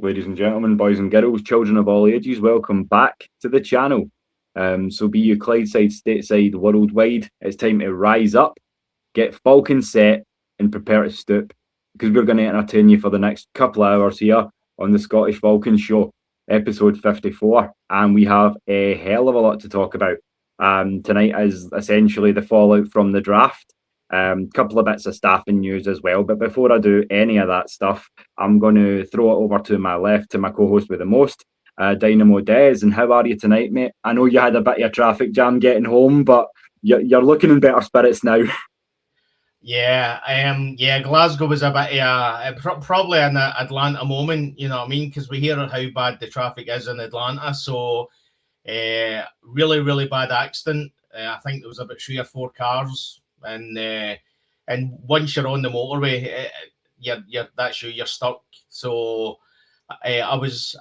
Ladies and gentlemen, boys and girls, children of all ages, welcome back to the channel. So be you Clydeside, Stateside, worldwide, it's time to rise up, get Falcon set and prepare to stoop, because we're going to entertain you for the next couple of hours here on the Scottish Falcons show, episode 54, and we have a hell of a lot to talk about. Tonight is essentially the fallout from the draft. Couple of bits of staffing news as well. But before I do any of that stuff, I'm going to throw it over to my left, to my co-host with the most, Dynamo Des. And how are you tonight, mate? I know you had a bit of a traffic jam getting home, but you're looking in better spirits now. Yeah, Glasgow was a bit probably an Atlanta moment, you know what I mean? Because we hear how bad the traffic is in Atlanta. So, really, really bad accident. I think there was about 3 or 4 cars. And once you're on the motorway, you're stuck. So I was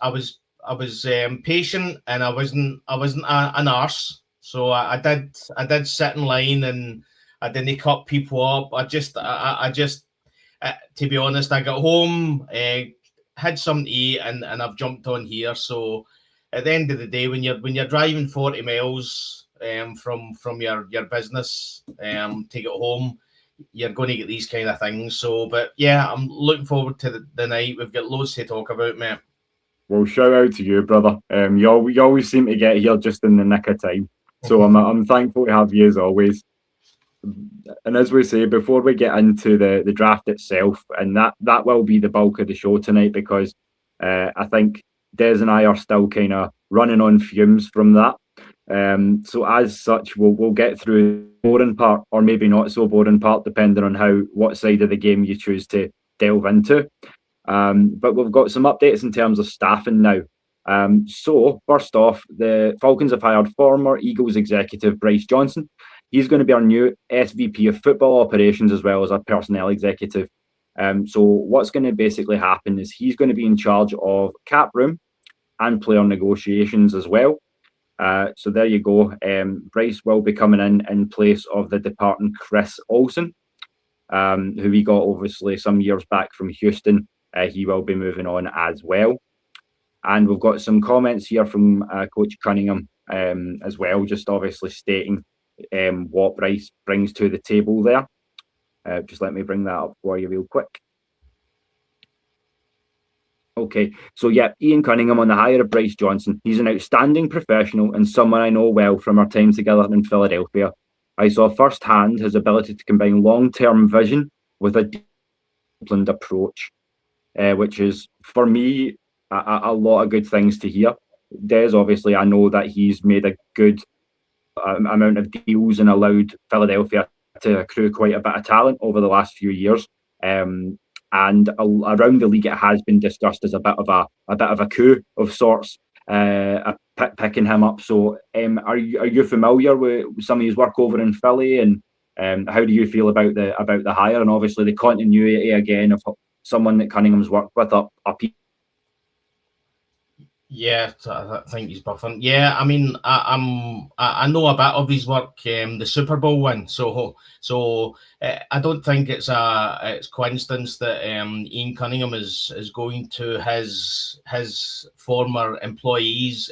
patient, and I wasn't an arse. So I did sit in line, and I didn't cut people up. I just to be honest, I got home, had something to eat, and I've jumped on here. So at the end of the day, when you're driving 40 miles from your business to get home, you're going to get these kind of things. So, but yeah, I'm looking forward to the night. We've got loads to talk about, mate. Well, shout out to you, brother. You always seem to get here just in the nick of time. So I'm thankful to have you as always. And as we say, before we get into the draft itself, and that will be the bulk of the show tonight, because I think Des and I are still kind of running on fumes from that. So as such, we'll get through the boring part, or maybe not so boring part, depending on what side of the game you choose to delve into. But we've got some updates in terms of staffing now. So first off, the Falcons have hired former Eagles executive Bryce Johnson. He's going to be our new SVP of football operations, as well as our personnel executive. So what's going to basically happen is he's going to be in charge of cap room and player negotiations as well. So there you go. Bryce will be coming in place of the departing Chris Olsen, who we got obviously some years back from Houston. He will be moving on as well. And we've got some comments here from Coach Cunningham as well, just obviously stating what Bryce brings to the table there. Just let me bring that up for you real quick. Okay, so yeah, Ian Cunningham on the hire of Bryce Johnson. He's an outstanding professional and someone I know well from our time together in Philadelphia. I saw firsthand his ability to combine long-term vision with a disciplined approach, which is, for me, a lot of good things to hear. Des, obviously, I know that he's made a good amount of deals and allowed Philadelphia to accrue quite a bit of talent over the last few years. And around the league, it has been discussed as a bit of a coup of sorts, picking him up. So, are you familiar with some of his work over in Philly, and how do you feel about the hire, and obviously the continuity again of someone that Cunningham's worked with up? Yeah, I think he's buffing. Yeah, I mean, I know a bit of his work, the Super Bowl win. So I don't think it's coincidence that Ian Cunningham is going to his former employers,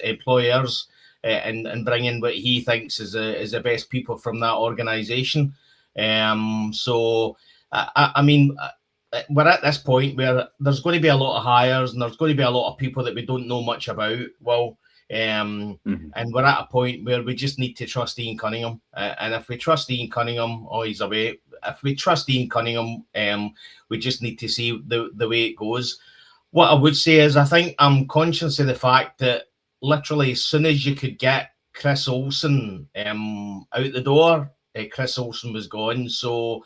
and bringing what he thinks is the best people from that organisation. So I mean, we're at this point where there's going to be a lot of hires, and there's going to be a lot of people that we don't know much about. Well, and we're at a point where we just need to trust Ian Cunningham. And if we trust Ian Cunningham, he's away. If we trust Ian Cunningham, we just need to see the way it goes. What I would say is, I think I'm conscious of the fact that literally as soon as you could get Chris Olsen out the door, Chris Olsen was gone. So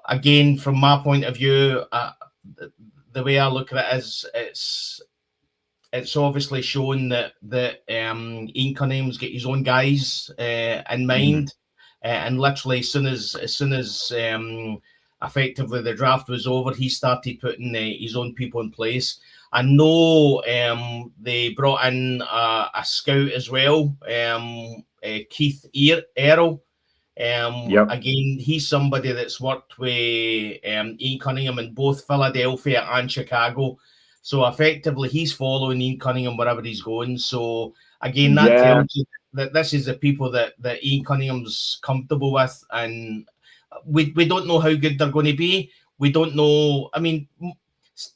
again, from my point of view, the way I look at it is it's obviously shown that Ian Cunningham's got his own guys in mind, and literally as soon as effectively the draft was over, he started putting his own people in place. I know they brought in a scout as well, Keith Errol. Again, he's somebody that's worked with Ian Cunningham in both Philadelphia and Chicago. So effectively, he's following Ian Cunningham wherever he's going. So again, that tells you that this is the people that Ian Cunningham's comfortable with, and we don't know how good they're going to be. We don't know. I mean,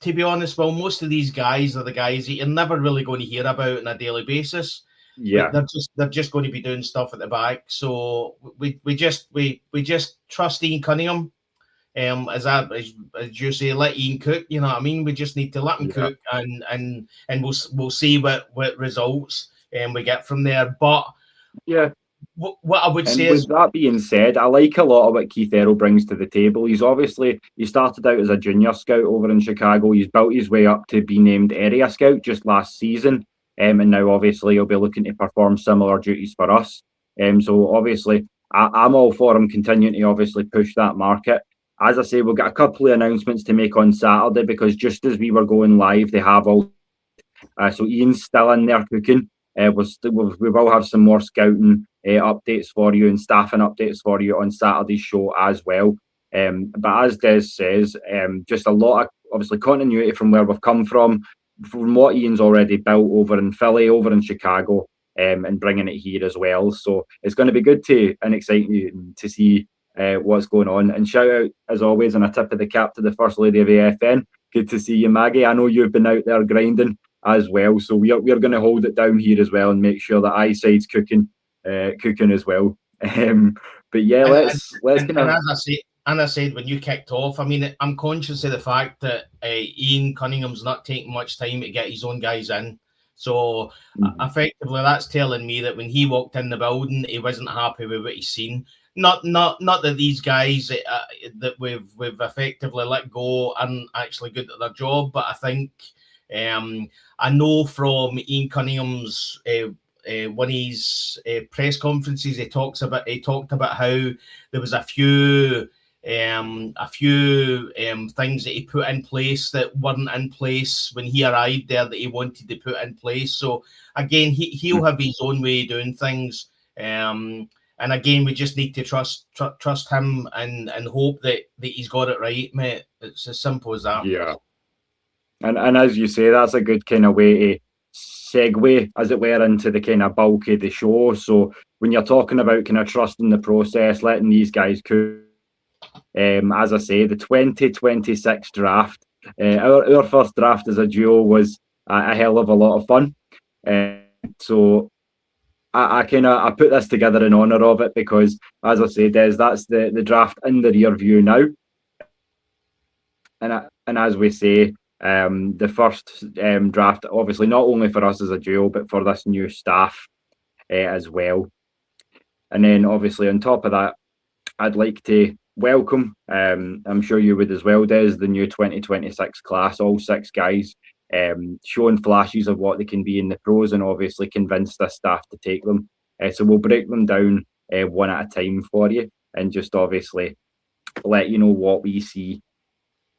to be honest, well, most of these guys are the guys that you're never really going to hear about on a daily basis. Yeah, they're just going to be doing stuff at the back. So we just trust Ian Cunningham. As you say, let Ian cook. You know what I mean? We just need to let him cook, and we'll see what results we get from there. But yeah. What I would say with is, that being said, I like a lot of what Keith Errol brings to the table. He started out as a junior scout over in Chicago. He's built his way up to be named area scout just last season. And now obviously he'll be looking to perform similar duties for us. So obviously I'm all for him continuing to obviously push that market. As I say, we've got a couple of announcements to make on Saturday, because just as we were going live, they have all. So Ian's still in there cooking. We will have some more scouting updates for you and staffing updates for you on Saturday's show as well. But as Des says, just a lot of obviously continuity from where we've come from what Ian's already built over in Philly, over in Chicago, and bringing it here as well. So it's going to be good and exciting to see what's going on. And shout out, as always, and a tip of the cap to the First Lady of AFN. Good to see you, Maggie. I know you've been out there grinding as well, so we're going to hold it down here as well and make sure that Eyeside's cooking as well. But yeah, let's and as I said when you kicked off, I mean, I'm conscious of the fact that Ian Cunningham's not taking much time to get his own guys in. So effectively, that's telling me that when he walked in the building, he wasn't happy with what he's seen. Not that these guys that we've effectively let go aren't actually good at their job, but I think I know from Ian Cunningham's one of his press conferences, he talked about how there was a few things that he put in place that weren't in place when he arrived there that he wanted to put in place. So again, he'll have his own way of doing things. And again, we just need to trust him and hope that he's got it right, mate. It's as simple as that. Yeah. And as you say, that's a good kind of way to segue, as it were, into the kind of bulk of the show. So when you're talking about kind of trusting the process, letting these guys cook, as I say, the 2026 draft, our first draft as a duo was a hell of a lot of fun. So I put this together in honour of it, because, as I say, Des, that's the draft in the rear view now. And as we say, the first draft, obviously not only for us as a duo, but for this new staff as well. And then obviously on top of that, I'd like to welcome, I'm sure you would as well, Des, the new 2026 class, all 6 guys, showing flashes of what they can be in the pros, and obviously convince this staff to take them. So we'll break them down one at a time for you, and just obviously let you know what we see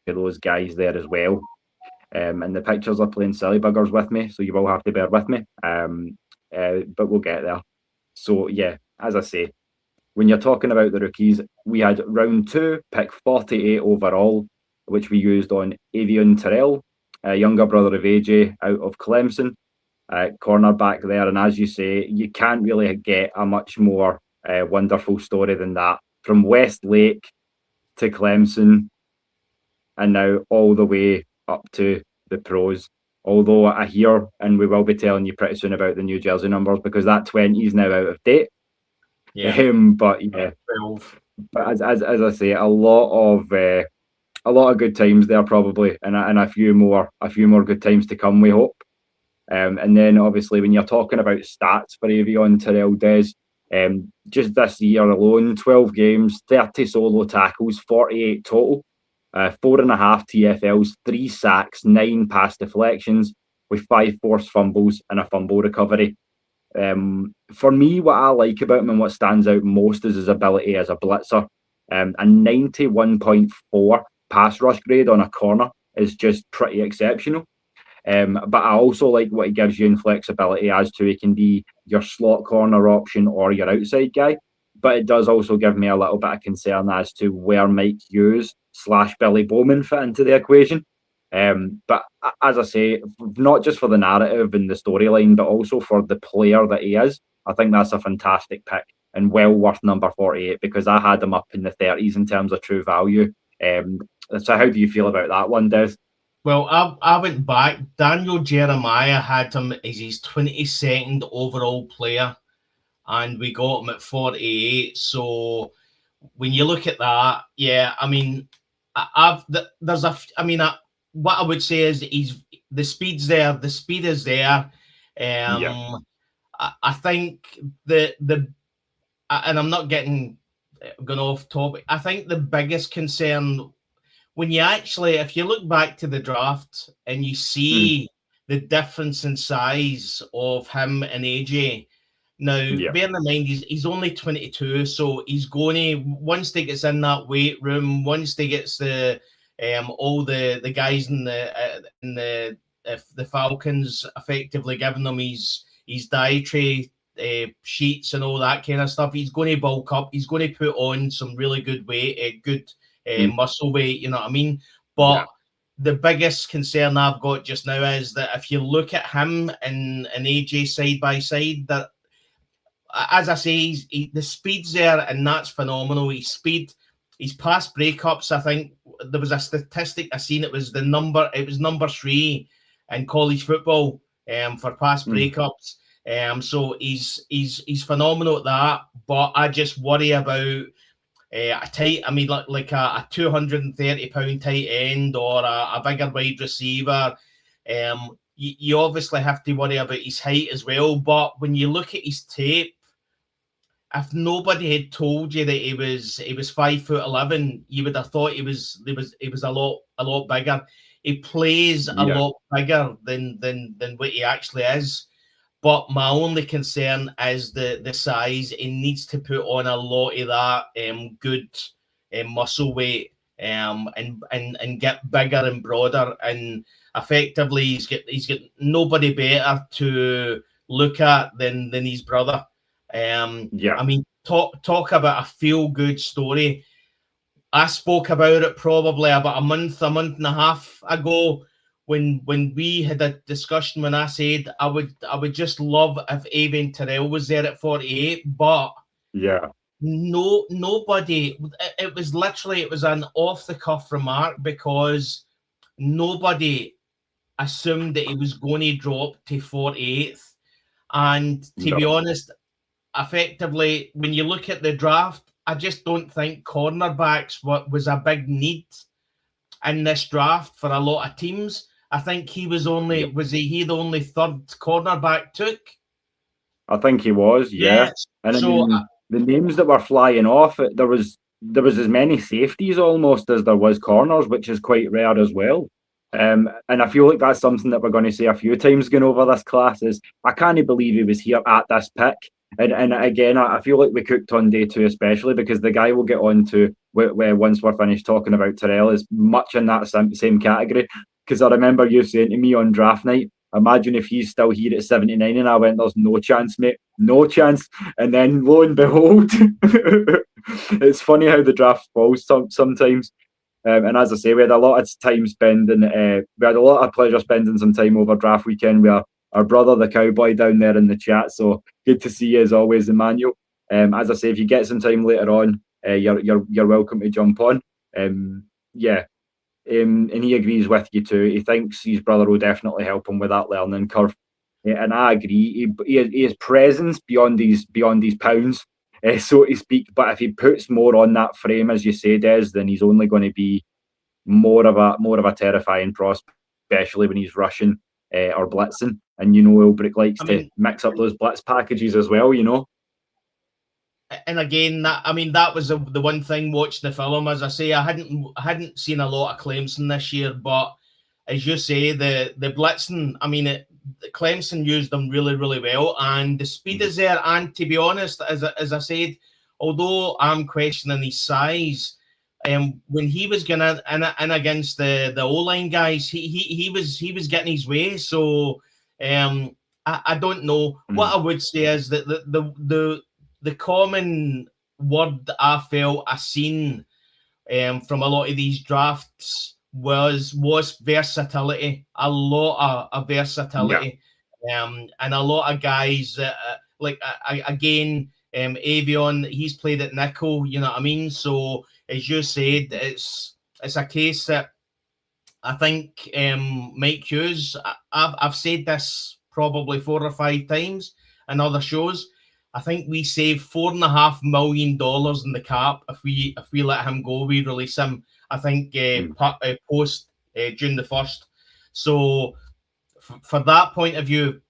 for those guys there as well. And the pictures are playing silly buggers with me, so you will have to bear with me. But we'll get there. So yeah, as I say, when you're talking about the rookies, we had round 2, pick 48 overall, which we used on Avion Terrell, a younger brother of AJ out of Clemson, cornerback there. And as you say, you can't really get a much more wonderful story than that. From Westlake to Clemson, and now all the way up to the pros. Although I hear, and we will be telling you pretty soon about the new jersey numbers, because that 20 is now out of date. Yeah. But yeah, 12. But as I say, a lot of good times there probably, and a few more good times to come, we hope. And then obviously when you're talking about stats for Avion Terrell, Des, just this year alone, 12 games, 30 solo tackles, 48 total, 4.5 TFLs, 3 sacks, 9 pass deflections, with 5 forced fumbles and a fumble recovery. For me, what I like about him and what stands out most is his ability as a blitzer. A 91.4 pass rush grade on a corner is just pretty exceptional. But I also like what he gives you in flexibility as to he can be your slot corner option or your outside guy. But it does also give me a little bit of concern as to where Mike Hughes / Billy Bowman fit into the equation. But as I say, not just for the narrative and the storyline, but also for the player that he is, I think that's a fantastic pick and well worth number 48, because I had him up in the 30s in terms of true value. So how do you feel about that one, Des? Well, I went back. Daniel Jeremiah had him as his 22nd overall player, and we got him at 48. So when you look at that, yeah, I mean, what I would say is the speed's there. The speed is there. Yeah. I think and I'm not going off topic. I think the biggest concern, when you actually, if you look back to the draft and you see the difference in size of him and AJ. Now, bearing in mind, he's only 22, so he's going to, once he gets in that weight room, once he gets all the guys in the Falcons effectively giving them his dietary sheets and all that kind of stuff, he's going to bulk up. He's going to put on some really good weight, good muscle weight, you know what I mean? But the biggest concern I've got just now is that if you look at him and AJ side by side, that, as I say, the speed's there, and that's phenomenal. His speed, his past breakups, I think there was a statistic I seen, it was number 3 in college football for past breakups. So he's phenomenal at that, but I just worry about like a 230-pound tight end or a bigger wide receiver. You obviously have to worry about his height as well. But when you look at his tape, if nobody had told you that he was 5'11", you would have thought he was a lot bigger. He plays a lot bigger than what he actually is. But my only concern is the size. He needs to put on a lot of that good muscle weight and get bigger and broader. And effectively, he's got nobody better to look at than his brother. I mean, talk about a feel-good story. I spoke about it probably about a month and a half ago when we had a discussion, when I said I would just love if Avon Terrell was there at 48, but nobody. It was an off-the-cuff remark because nobody assumed that he was going to drop to 48th, and to be honest, effectively, when you look at the draft, I just don't think cornerbacks was a big need in this draft for a lot of teams. I think he was only he the only third cornerback took? I think he was, Yes. And so, the names that were flying off, there was as many safeties almost as there was corners, which is quite rare as well. And I feel like that's something that we're going to say a few times going over this class is I can't believe he was here at this pick. And again, I feel like we cooked on day 2 especially because the guy we'll get on to once we're finished talking about Terrell is much in that same category. Because I remember you saying to me on draft night, imagine if he's still here at 79, and I went, there's no chance, mate, no chance. And then lo and behold, it's funny how the draft falls sometimes. And as I say, we had a lot of time spending, we had a lot of pleasure spending some time over draft weekend with our brother, the cowboy, down there in the chat. So good to see you as always, Emmanuel. As I say, if you get some time later on, you're welcome to jump on. And he agrees with you too. He thinks his brother will definitely help him with that learning curve. And I agree. He has presence beyond these pounds, so to speak. But if he puts more on that frame, as you say, Des, then he's only going to be more of a terrifying prospect, especially when he's rushing or blitzing. And Ulbrich likes to mix up those blitz packages as well. And again, that was the one thing watching the film. As I say, I hadn't seen a lot of Clemson this year, but as you say, the blitzing. Clemson used them really, really well, and the speed is there. And to be honest, as I said, although I'm questioning his size, when he was going in against the O-line guys, he was getting his way. So I don't know. What I would say is that the common word that I felt I seen from a lot of these drafts was versatility, a lot of versatility, and a lot of guys that again, Avion, he's played at nickel, you know what I mean? So as you said, it's a case that I think Mike Hughes, I've said this probably 4 or 5 times in other shows. I think we save $4.5 million in the cap if we let him go. We release him. I think post June the 1st. So for that point of view,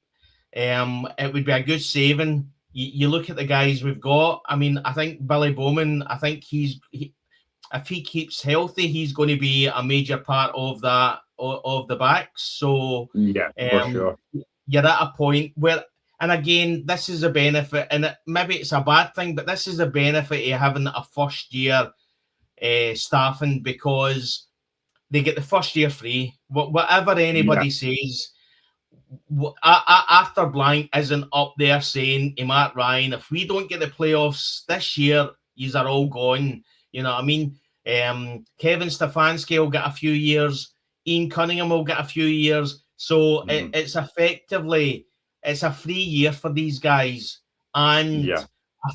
it would be a good saving. You look at the guys we've got. I mean, I think Billy Bowman, I think if he keeps healthy, he's going to be a major part of that, of the backs. So for sure. You're at a point where, and again, this is a benefit, and maybe it's a bad thing, but this is a benefit of having a first year staffing, because they get the first year free. Whatever anybody says, after Blank isn't up there saying to Matt Ryan, if we don't get the playoffs this year, yous are all gone. You know what I mean? Kevin Stefanski will get a few years. Ian Cunningham will get a few years. So it's effectively, it's a free year for these guys. And I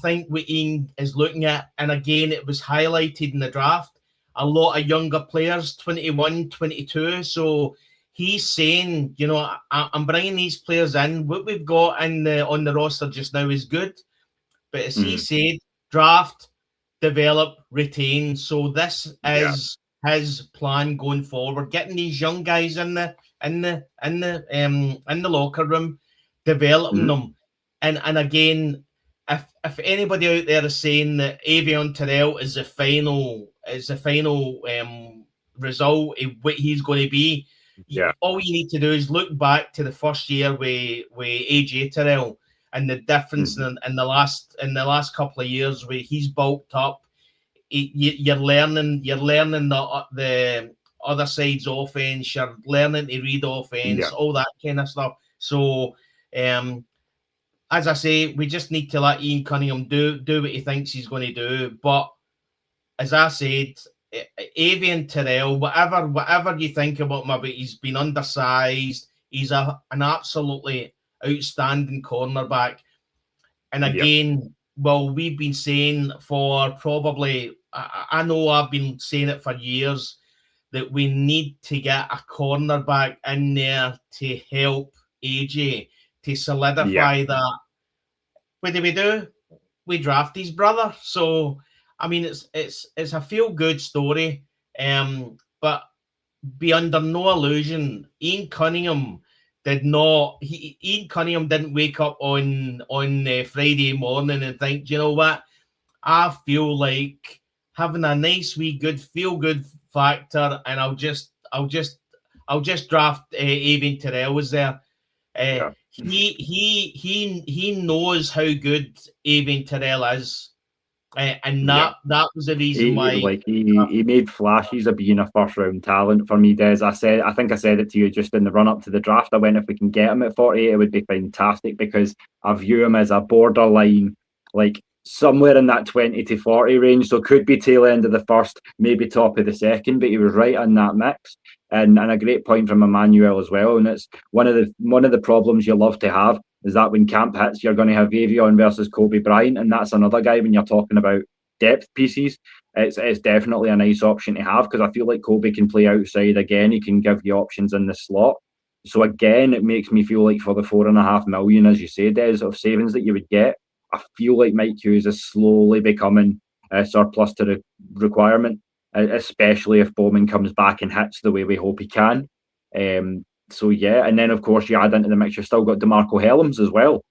think what Ian is looking at, and again, it was highlighted in the draft, a lot of younger players, 21, 22. So he's saying, you know, I'm bringing these players in. What we've got on the roster just now is good. But as he said, draft, develop, retain. So this is his plan going forward, getting these young guys in the locker room, developing them. And again, if anybody out there is saying that Avion Terrell is the final result of what he's going to be, all you need to do is look back to the first year with AJ Terrell and the difference in the last couple of years where he's bulked up. You're learning the other side's offense. You're learning to read offense, all that kind of stuff. So, as I say, we just need to let Ian Cunningham do what he thinks he's going to do. But as I said, Avian Terrell, whatever you think about him, but he's been undersized. He's an absolutely outstanding cornerback. And again, well, we've been saying for probably, I know I've been saying it for years, that we need to get a cornerback in there to help AJ, to solidify that. What do? We draft his brother. So, I mean, it's a feel-good story, but be under no illusion. Ian Cunningham didn't wake up on Friday morning and think, do you know what? I feel like having a nice wee good feel-good factor, and I'll just draft Avian Terrell was there. He knows how good Avian Terrell is. And that was the reason why he made flashes of being a first round talent for me, Des. I think I said it to you just in the run up to the draft. I went, if we can get him at 48, it would be fantastic, because I view him as a borderline, like somewhere in that 20 to 40 range. So could be tail end of the first, maybe top of the second, but he was right in that mix. And a great point from Emmanuel as well. And it's one of the problems you love to have is that when camp hits, you're going to have Avion versus Kobe Bryant, and that's another guy when you're talking about depth pieces. It's definitely a nice option to have, because I feel like Kobe can play outside again. He can give you options in the slot. So again, it makes me feel like for the $4.5 million, as you say, Des, of savings that you would get, I feel like Mike Hughes is slowly becoming a surplus to the requirement, especially if Bowman comes back and hits the way we hope he can. So and then of course you add into the mix, you've still got DeMarco Helms as well,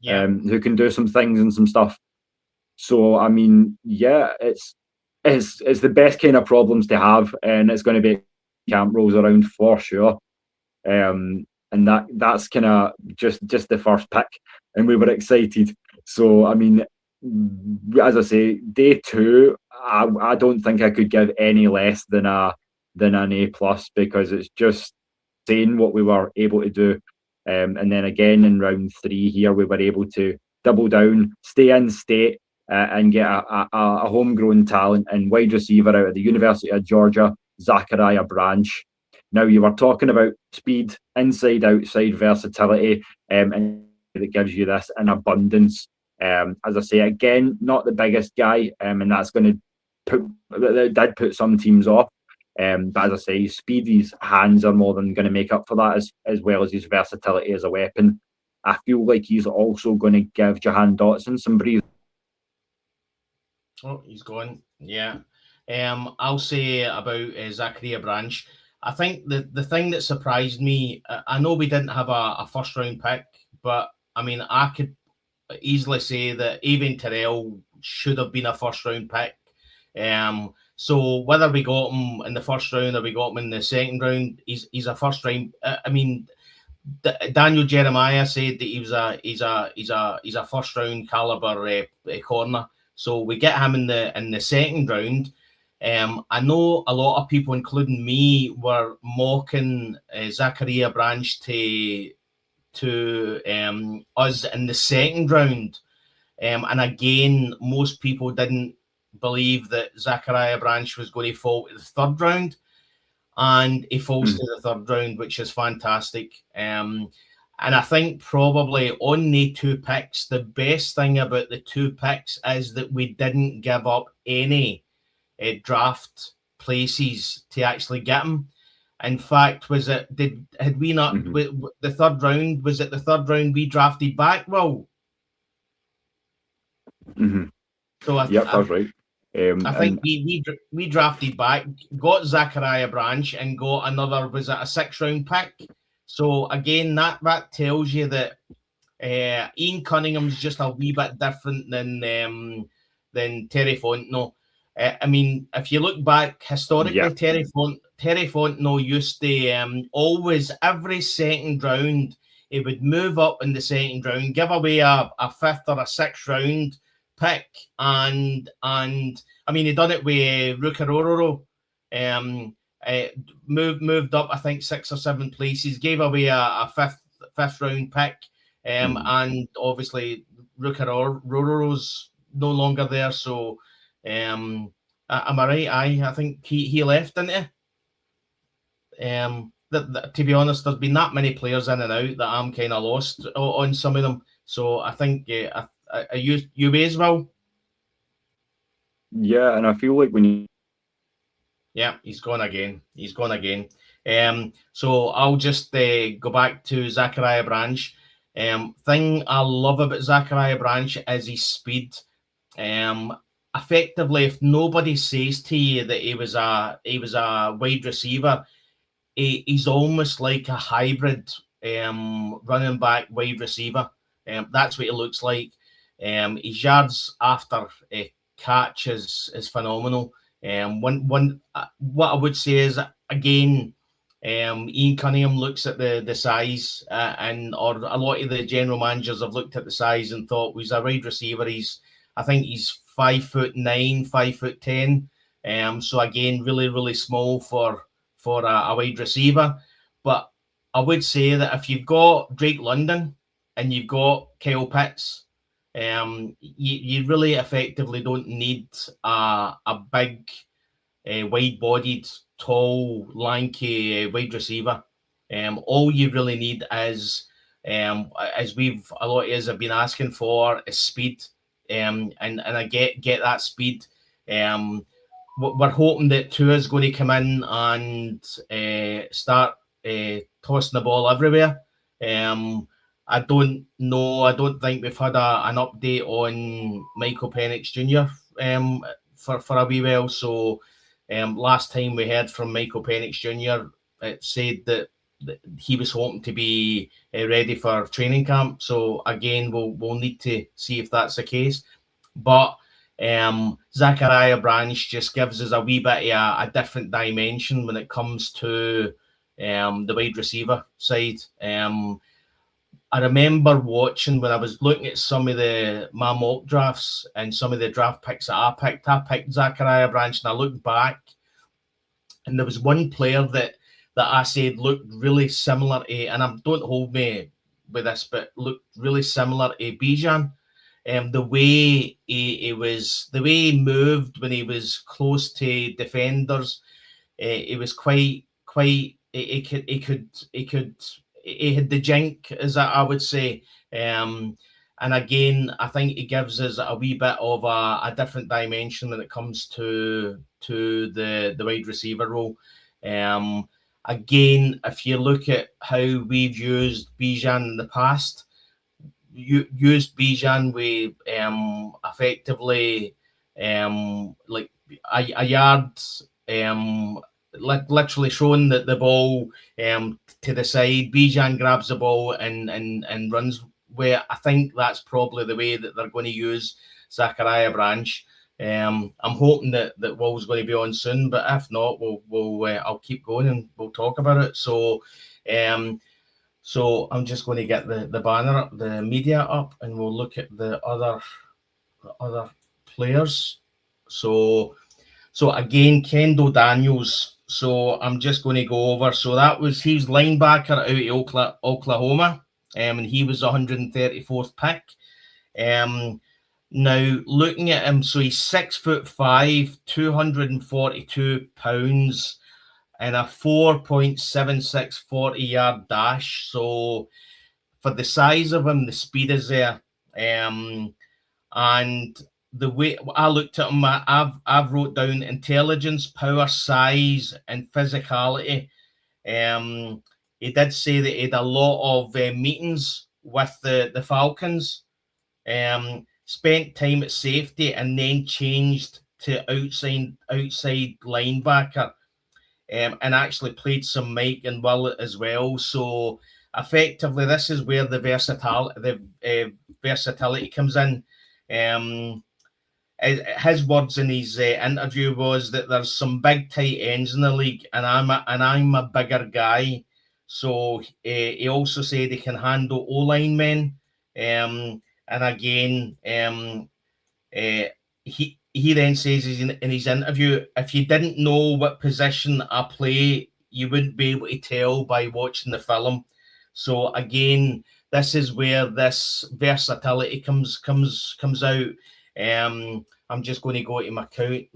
who can do some things and some stuff. So I mean, it's the best kind of problems to have, and it's going to be camp rolls around for sure. And that's kind of just the first pick, and we were excited. So I mean, as I say, day 2, I don't think I could give any less than an A+, because it's just saying what we were able to do. And then again in round 3 here, we were able to double down, stay in state, and get a homegrown talent and wide receiver out of the University of Georgia, Zachariah Branch. Now, you were talking about speed, inside, outside versatility, and that gives you this in abundance. As I say, again, not the biggest guy, and that's going to that did put some teams off. But as I say, his speed, his hands are more than going to make up for that, as well as his versatility as a weapon. I feel like he's also going to give Jahan Dotson some breathe. Oh, he's gone. Yeah. I'll say about Zachariah Branch. I think the thing that surprised me, I know we didn't have a first round pick, but I mean, I could easily say that even Terrell should have been a first round pick. So whether we got him in the first round or we got him in the second round, he's a first round. I mean, Daniel Jeremiah said that he's a first round caliber corner. So we get him in the second round. I know a lot of people, including me, were mocking Zachariah Branch to us in the second round. And again, most people didn't believe that Zachariah Branch was going to fall to the third round. And he falls to the third round, which is fantastic. And I think probably on the two picks, the best thing about the two picks is that we didn't give up any draft places to actually get him. In fact, had we not the third round? Was it the third round we drafted back? Well, so that's right. I think we drafted back, got Zachariah Branch, and got another, was it a 6th round pick? So again, that tells you that Ian Cunningham's just a wee bit different than Terry Fontenot. I mean, if you look back historically, Terry Fontenot used to always, every second round, he would move up in the second round, give away a 5th or a 6th round pick, and I mean, he done it with Locher-Room. Moved up, I think 6 or 7 places, gave away a fifth round pick, and obviously Locher-Room's no longer there. So, am I right? I think he left, didn't he? To be honest, there's been that many players in and out that I'm kind of lost on some of them. So I think you as well. Yeah, and I feel like when you... Yeah, he's gone again. So I'll just go back to Zachariah Branch. Thing I love about Zachariah Branch is his speed. Effectively, if nobody says to you that he was a wide receiver, he's almost like a hybrid running back wide receiver. That's what he looks like. His yards after catch is phenomenal. What I would say is, again, Ian Cunningham looks at the size, or a lot of the general managers have looked at the size and thought, well, he's a wide receiver. I think he's 5'9", 5'10". So again, really, really small for a wide receiver. But I would say that if you've got Drake London and you've got Kyle Pitts, you really effectively don't need a big, wide-bodied, tall, lanky wide receiver. All you really need is, as a lot of us have been asking for, is speed. And I get that speed. We're hoping that Tua is going to come in and start tossing the ball everywhere. I don't know. I don't think we've had an update on Michael Penix Jr. For a wee while. So last time we heard from Michael Penix Jr., it said that he was hoping to be ready for training camp. So again, we'll need to see if that's the case. But Zachariah Branch just gives us a wee bit of a different dimension when it comes to the wide receiver side. I remember watching when I was looking at some of my mock drafts and some of the draft picks that I picked Zachariah Branch, and I looked back and there was one player that I said looked really similar to, and don't hold me with this, but looked really similar to Bijan. The way he moved when he was close to defenders, he was quite. He had the jink, as I would say. And again, I think he gives us a wee bit of a different dimension when it comes to the wide receiver role. Again, if you look at how we've used Bijan in the past, used Bijan with effectively like a yard, literally showing the ball to the side. Bijan grabs the ball and runs. Where I think that's probably the way that they're going to use Zachariah Branch. I'm hoping that Will's going to be on soon, but if not, I'll keep going and we'll talk about it. So I'm just going to get the banner up, the media up, and we'll look at the other players. So again, Kendall Daniels. So I'm just going to go over. So he was linebacker out of Oklahoma, and he was 134th pick. Now looking at him, so he's 6'5", 242 pounds, and a 4.76 40-yard dash. So for the size of him, the speed is there. And the way I looked at him, I've wrote down intelligence, power, size, and physicality. He did say that he had a lot of meetings with the Falcons, spent time at safety, and then changed to outside linebacker, and actually played some Mike and Will as well. So effectively, this is where the versatility comes in. His words in his interview was that there's some big tight ends in the league, and I'm a bigger guy. So he also said he can handle O-line men. And again, he then says in his interview, if you didn't know what position I play, you wouldn't be able to tell by watching the film. So again, this is where this versatility comes out. I'm just going to go to my count,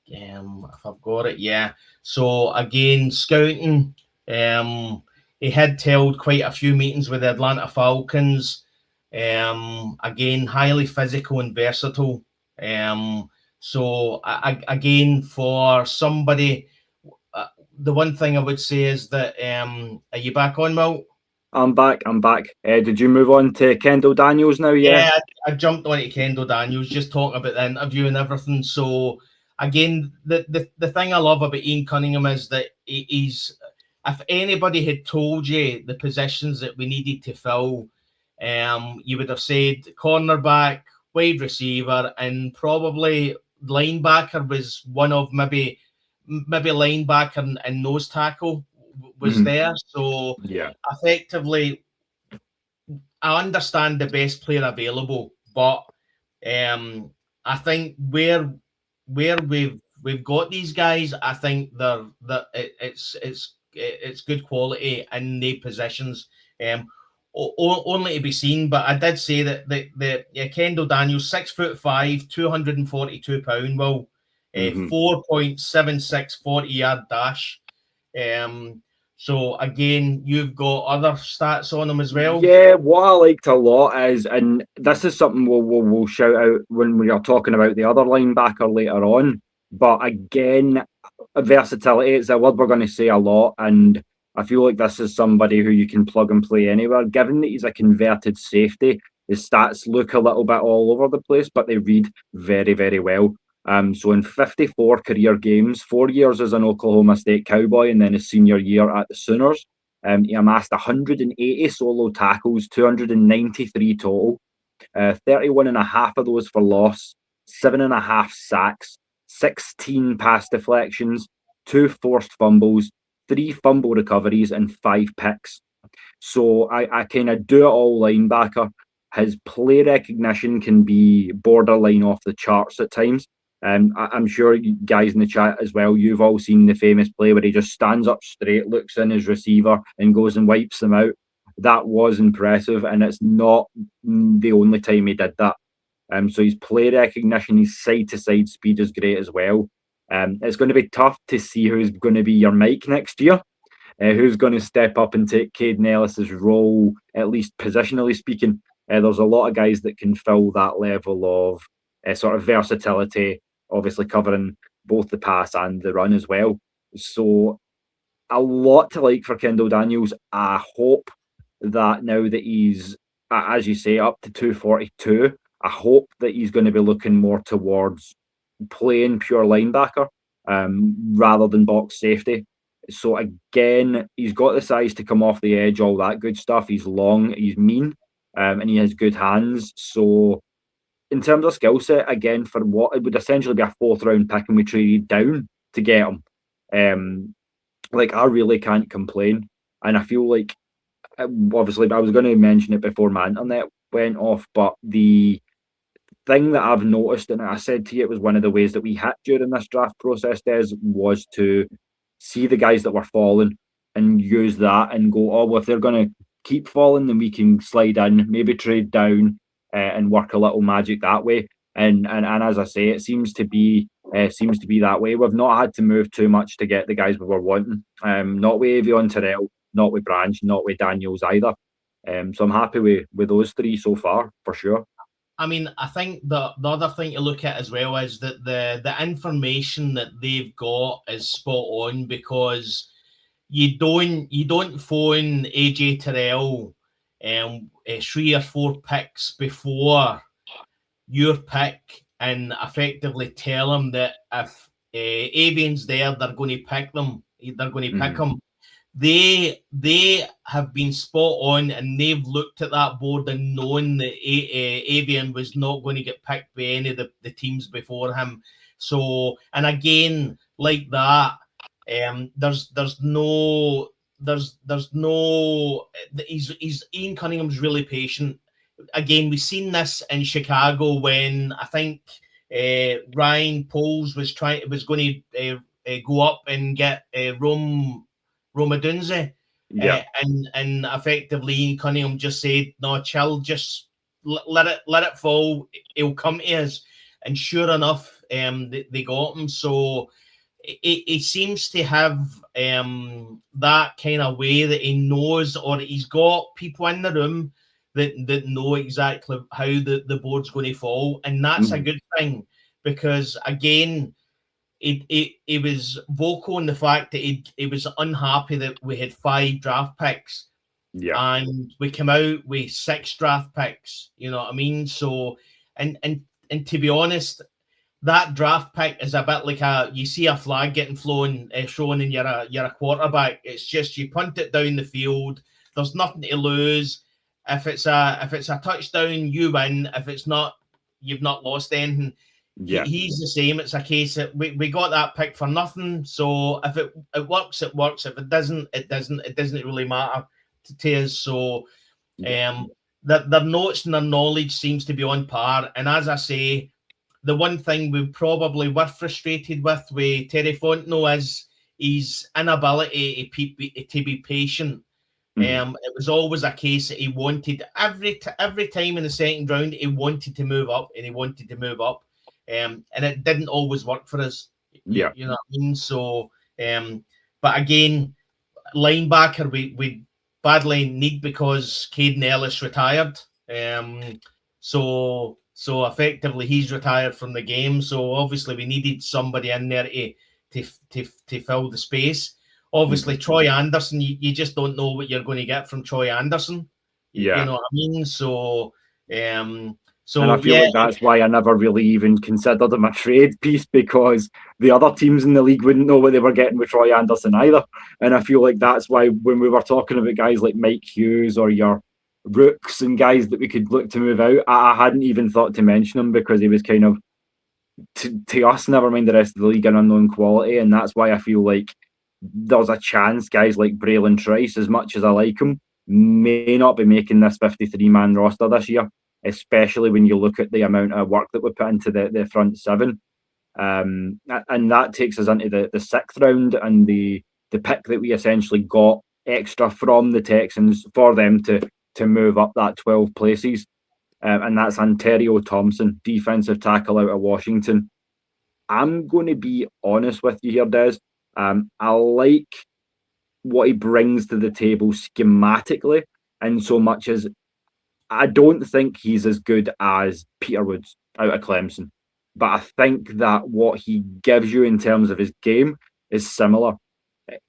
if I've got it, yeah. So again, scouting, he had held quite a few meetings with the Atlanta Falcons. Again, highly physical and versatile. So again, for somebody, the one thing I would say is that, are you back on, Milt? I'm back. Did you move on to Kendall Daniels now? Yeah, I jumped on to Kendall Daniels, just talking about the interview and everything. So again, the thing I love about Ian Cunningham is that he's, if anybody had told you the positions that we needed to fill, you would have said cornerback, wide receiver, and probably linebacker was one of maybe linebacker and nose tackle was there. So yeah, effectively, I understand the best player available, but I think where we've got these guys, I think it's good quality in the positions. Only to be seen, but I did say that Kendall Daniels, 6'5", 242 pound, Will, 4.76 40-yard dash. So again, you've got other stats on him as well. Yeah, what I liked a lot is, and this is something we'll shout out when we are talking about the other linebacker later on. But again, versatility is a word we're going to say a lot, and I feel like this is somebody who you can plug and play anywhere. Given that he's a converted safety, his stats look a little bit all over the place, but they read very, very well. So in 54 career games, 4 years as an Oklahoma State Cowboy, and then his senior year at the Sooners, he amassed 180 solo tackles, 293 total, 31 and a half of those for loss, 7.5 sacks, 16 pass deflections, 2 forced fumbles, 3 fumble recoveries, and 5 picks. So I kind of do it all linebacker. His play recognition can be borderline off the charts at times. I'm sure you guys in the chat as well, you've all seen the famous play where he just stands up straight, looks in his receiver, and goes and wipes them out. That was impressive, and it's not the only time he did that. So his play recognition, his side-to-side speed is great as well. It's going to be tough to see who's going to be your Mike next year. Who's going to step up and take Caden Ellis's role, at least positionally speaking. There's a lot of guys that can fill that level of sort of versatility, obviously covering both the pass and the run as well. So a lot to like for Kendall Daniels. I hope that now that he's, as you say, up to 242, I hope that he's going to be looking more towards playing pure linebacker rather than box safety. So again, he's got the size to come off the edge, all that good stuff. He's long, he's mean, and he has good hands. So in terms of skill set, again, for what it would essentially be a 4th round pick, and we traded down to get him. Like, I really can't complain. And I feel like, obviously, I was going to mention it before my internet went off, but the thing that I've noticed, and I said to you, it was one of the ways that we hit during this draft process, Des, was to see the guys that were falling and use that and go, oh, well, if they're going to keep falling, then we can slide in, maybe trade down and work a little magic that way. And as I say, it seems to be that way. We've not had to move too much to get the guys we were wanting. Not with Avion Terrell, not with Branch, not with Daniels either. So I'm happy with those 3 so far, for sure. I mean, I think the other thing to look at as well is that the information that they've got is spot on, because you don't phone AJ Terrell 3 or 4 picks before your pick and effectively tell him that if Avian's there, they're going to pick them. They're going to pick him. They have been spot on, and they've looked at that board and known that Avian was not going to get picked by any of the teams before him. So, and again, like that, there's no Ian Cunningham's really patient. Again, we've seen this in Chicago when I think Ryan Poles was going to go up and get Romadunze, and effectively Ian Cunningham just said, "No, chill, just let it fall. He'll come to us." And sure enough, they got him. So it seems to have that kind of way that he knows, or he's got people in the room that know exactly how the board's going to fall, and that's a good thing, because again, he was vocal in the fact that he was unhappy that we had 5 draft picks, and we came out with 6 draft picks. You know what I mean? So, and to be honest, that draft pick is a bit like you see a flag getting shown, and you're a quarterback. It's just you punt it down the field. There's nothing to lose. If it's a touchdown, you win. If it's not, you've not lost anything. Yeah, he's the same. It's a case that we got that pick for nothing. So if it works, it works. If it doesn't, it doesn't. It doesn't really matter to us. So, their notes and their knowledge seems to be on par. And as I say, the one thing we probably were frustrated with Terry Fontenot is his inability to be patient. It was always a case that he wanted every time in the second round, he wanted to move up, and he wanted to move up. And it didn't always work for us. You know what I mean? So, but again, linebacker we badly need, because Caden Ellis retired. So effectively he's retired from the game. So obviously we needed somebody in there to fill the space. Obviously Troy Anderson, you just don't know what you're going to get from Troy Anderson. You know what I mean? So and I feel like that's why I never really even considered him a trade piece, because the other teams in the league wouldn't know what they were getting with Troy Anderson either. And I feel like that's why when we were talking about guys like Mike Hughes or your Rooks and guys that we could look to move out, I hadn't even thought to mention him, because he was kind of, to us, never mind the rest of the league, an unknown quality. And that's why I feel like there's a chance guys like Braylon Trice, as much as I like him, may not be making this 53-man roster this year, especially when you look at the amount of work that we put into the front 7. And that takes us into the 6th round, and the pick that we essentially got extra from the Texans for them to move up that 12 places. And that's Ontario Thompson, defensive tackle out of Washington. I'm going to be honest with you here, Des. I like what he brings to the table schematically, in so much as I don't think he's as good as Peter Woods out of Clemson. But I think that what he gives you in terms of his game is similar.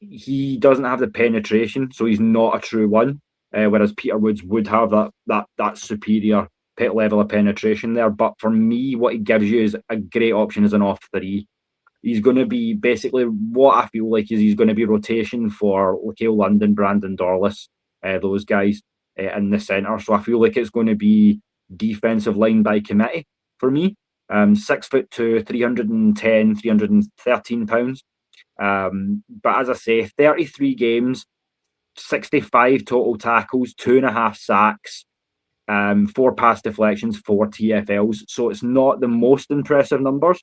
He doesn't have the penetration, so he's not a true one. Whereas Peter Woods would have that superior level of penetration there. But for me, what he gives you is a great option as an off three. He's going to be basically what I feel like is he's going to be rotation for Lakeil London, Brandon Dorlus, those guys in the centre. So I feel like it's going to be defensive line by committee for me. 6'2", 310, 313 pounds. But as I say, 33 games, 65 total tackles, 2.5 sacks, 4 pass deflections, 4 TFLs. So it's not the most impressive numbers.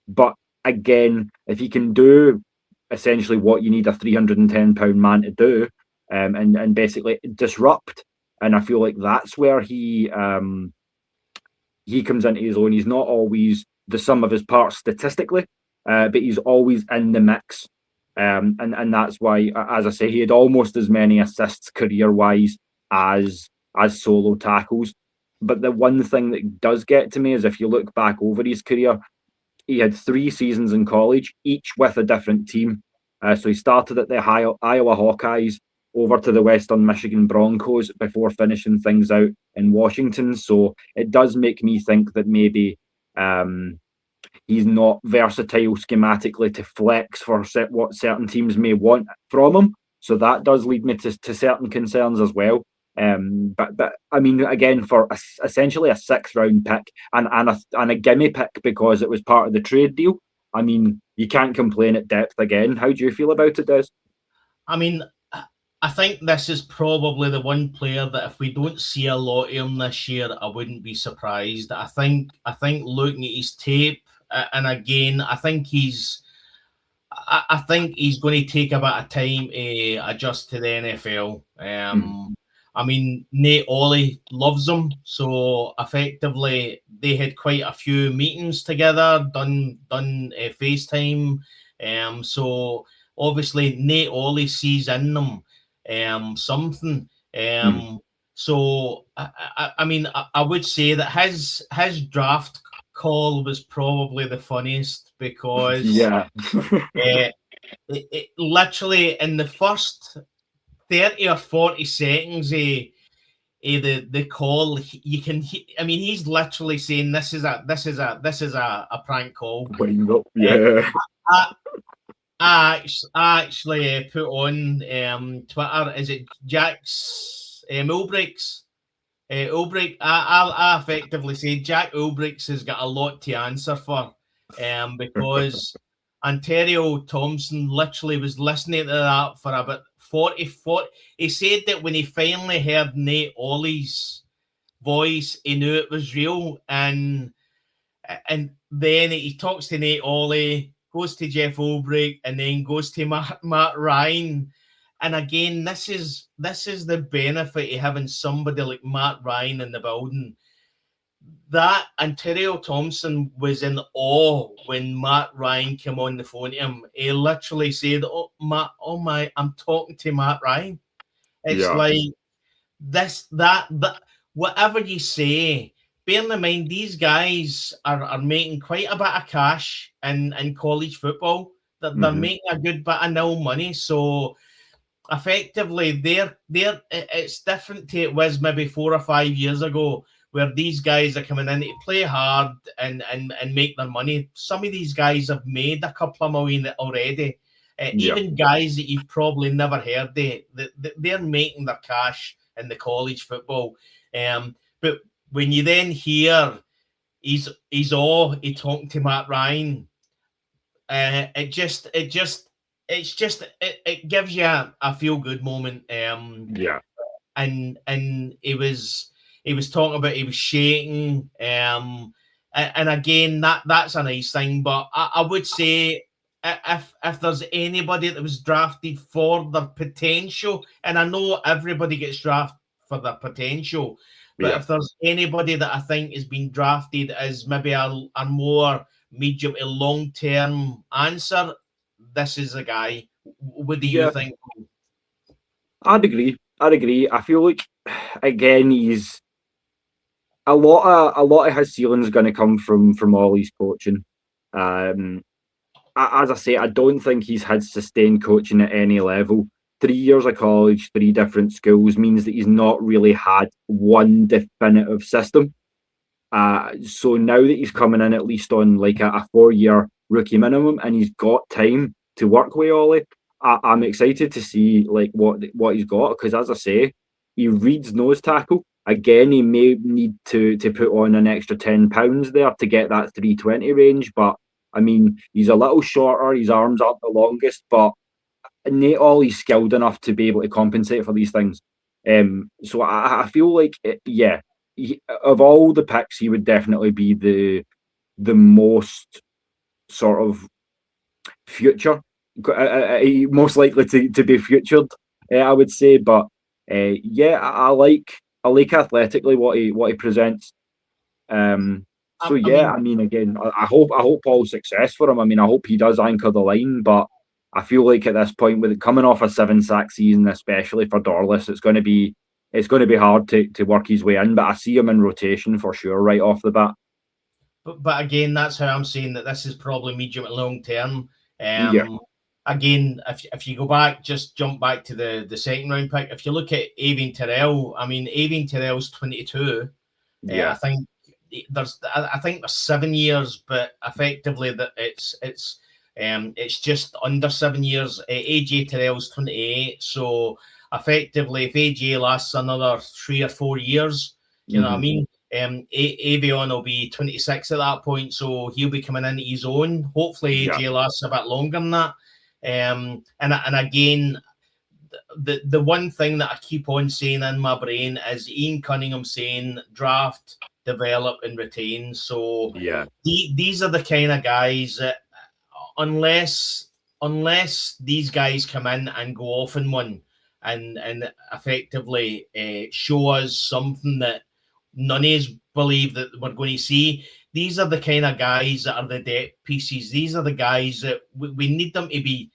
But again, if he can do essentially what you need a 310-pound man to do, and basically disrupt, and I feel like that's where he comes into his own. He's not always the sum of his parts statistically, but he's always in the mix. And that's why, as I say, he had almost as many assists career-wise as solo tackles. But the one thing that does get to me is if you look back over his career, he had 3 seasons in college, each with a different team. So he started at the Iowa Hawkeyes, over to the Western Michigan Broncos before finishing things out in Washington. So it does make me think that maybe he's not versatile schematically to flex for what certain teams may want from him. So that does lead me to certain concerns as well. But I mean, again, for essentially a 6th round pick and a gimme pick because it was part of the trade deal, I mean, you can't complain at depth again. How do you feel about it, Des? I mean, I think this is probably the one player that if we don't see a lot of him this year, I wouldn't be surprised. I think looking at his tape, and again, I think he's going to take a bit of time to adjust to the NFL. I mean, Nate Ollie loves him, so effectively they had quite a few meetings together, done FaceTime. So obviously Nate Ollie sees in them something. So I mean, I would say that his draft call was probably the funniest because it literally in the first 30 or 40 seconds the call, you can I mean, he's literally saying this is a prank call. I actually put on Twitter, is it Jack's Ulbricht's Ulbricht? I effectively say Jack Ulbricht has got a lot to answer for, because Ontario Thompson literally was listening to that for about 40. He said that when he finally heard Nate Ollie's voice, he knew it was real. And then he talks to Nate Ollie, goes to Jeff Ulbricht, and then goes to Matt Ryan. And again, this is the benefit of having somebody like Matt Ryan in the building. That Ontario Thompson was in awe when Matt Ryan came on the phone to him. He literally said, "Oh my, I'm talking to Matt Ryan." It's like that. Whatever you say, bearing in mind these guys are making quite a bit of cash in college football. They're making a good bit of nil money. So effectively, it's different to it was maybe 4 or 5 years ago, where these guys are coming in to play hard and make their money. Some of these guys have made a couple of million already. Even guys that you've probably never heard, they're making their cash in the college football. But when you then hear he's talking to Matt Ryan, it gives you a feel good moment. And he was talking about he was shaking. And again, that's a nice thing. But I would say if there's anybody that was drafted for their potential, and I know everybody gets drafted for their potential, but if there's anybody that I think has been drafted as maybe a more medium to long-term answer, this is a guy. What do you think? I'd agree. I feel like, again, he's a lot of his ceiling is going to come from all his coaching. As I say, I don't think he's had sustained coaching at any level. 3 years of college, 3 different schools means that he's not really had one definitive system. So now that he's coming in at least on like a 4-year rookie minimum, and he's got time to work with Ollie, I'm excited to see like what he's got, because as I say, he reads nose tackle. Again, he may need to put on an extra £10 there to get that 320 range, but I mean, he's a little shorter, his arms aren't the longest, but Nate Ollie's skilled enough to be able to compensate for these things. So I feel like, of all the picks, he would definitely be the most sort of future, most likely to be futured, I would say. But I like athletically what he presents. So I mean, again, I hope all success for him. I mean, I hope he does anchor the line, but I feel like at this point, with it coming off a 7-sack season, especially for Dorless, it's going to be hard to work his way in. But I see him in rotation for sure right off the bat. But again, that's how I'm saying that this is probably medium and long term. Again, if you go back, just jump back to the second round pick. If you look at Avian Terrell, I mean, Avian Terrell's 22. I think there's 7 years, but effectively that it's just under 7 years. AJ Terrell's 28, so effectively, if AJ lasts another 3 or 4 years, you know what I mean. Avion will be 26 at that point, so he'll be coming into his own. Hopefully, AJ lasts a bit longer than that. And again, the one thing that I keep on saying in my brain is Ian Cunningham saying draft, develop, and retain. So these are the kind of guys that unless these guys come in and go off in one and effectively show us something that none of us believe that we're going to see, these are the kind of guys that are the depth pieces. These are the guys that we need them to be.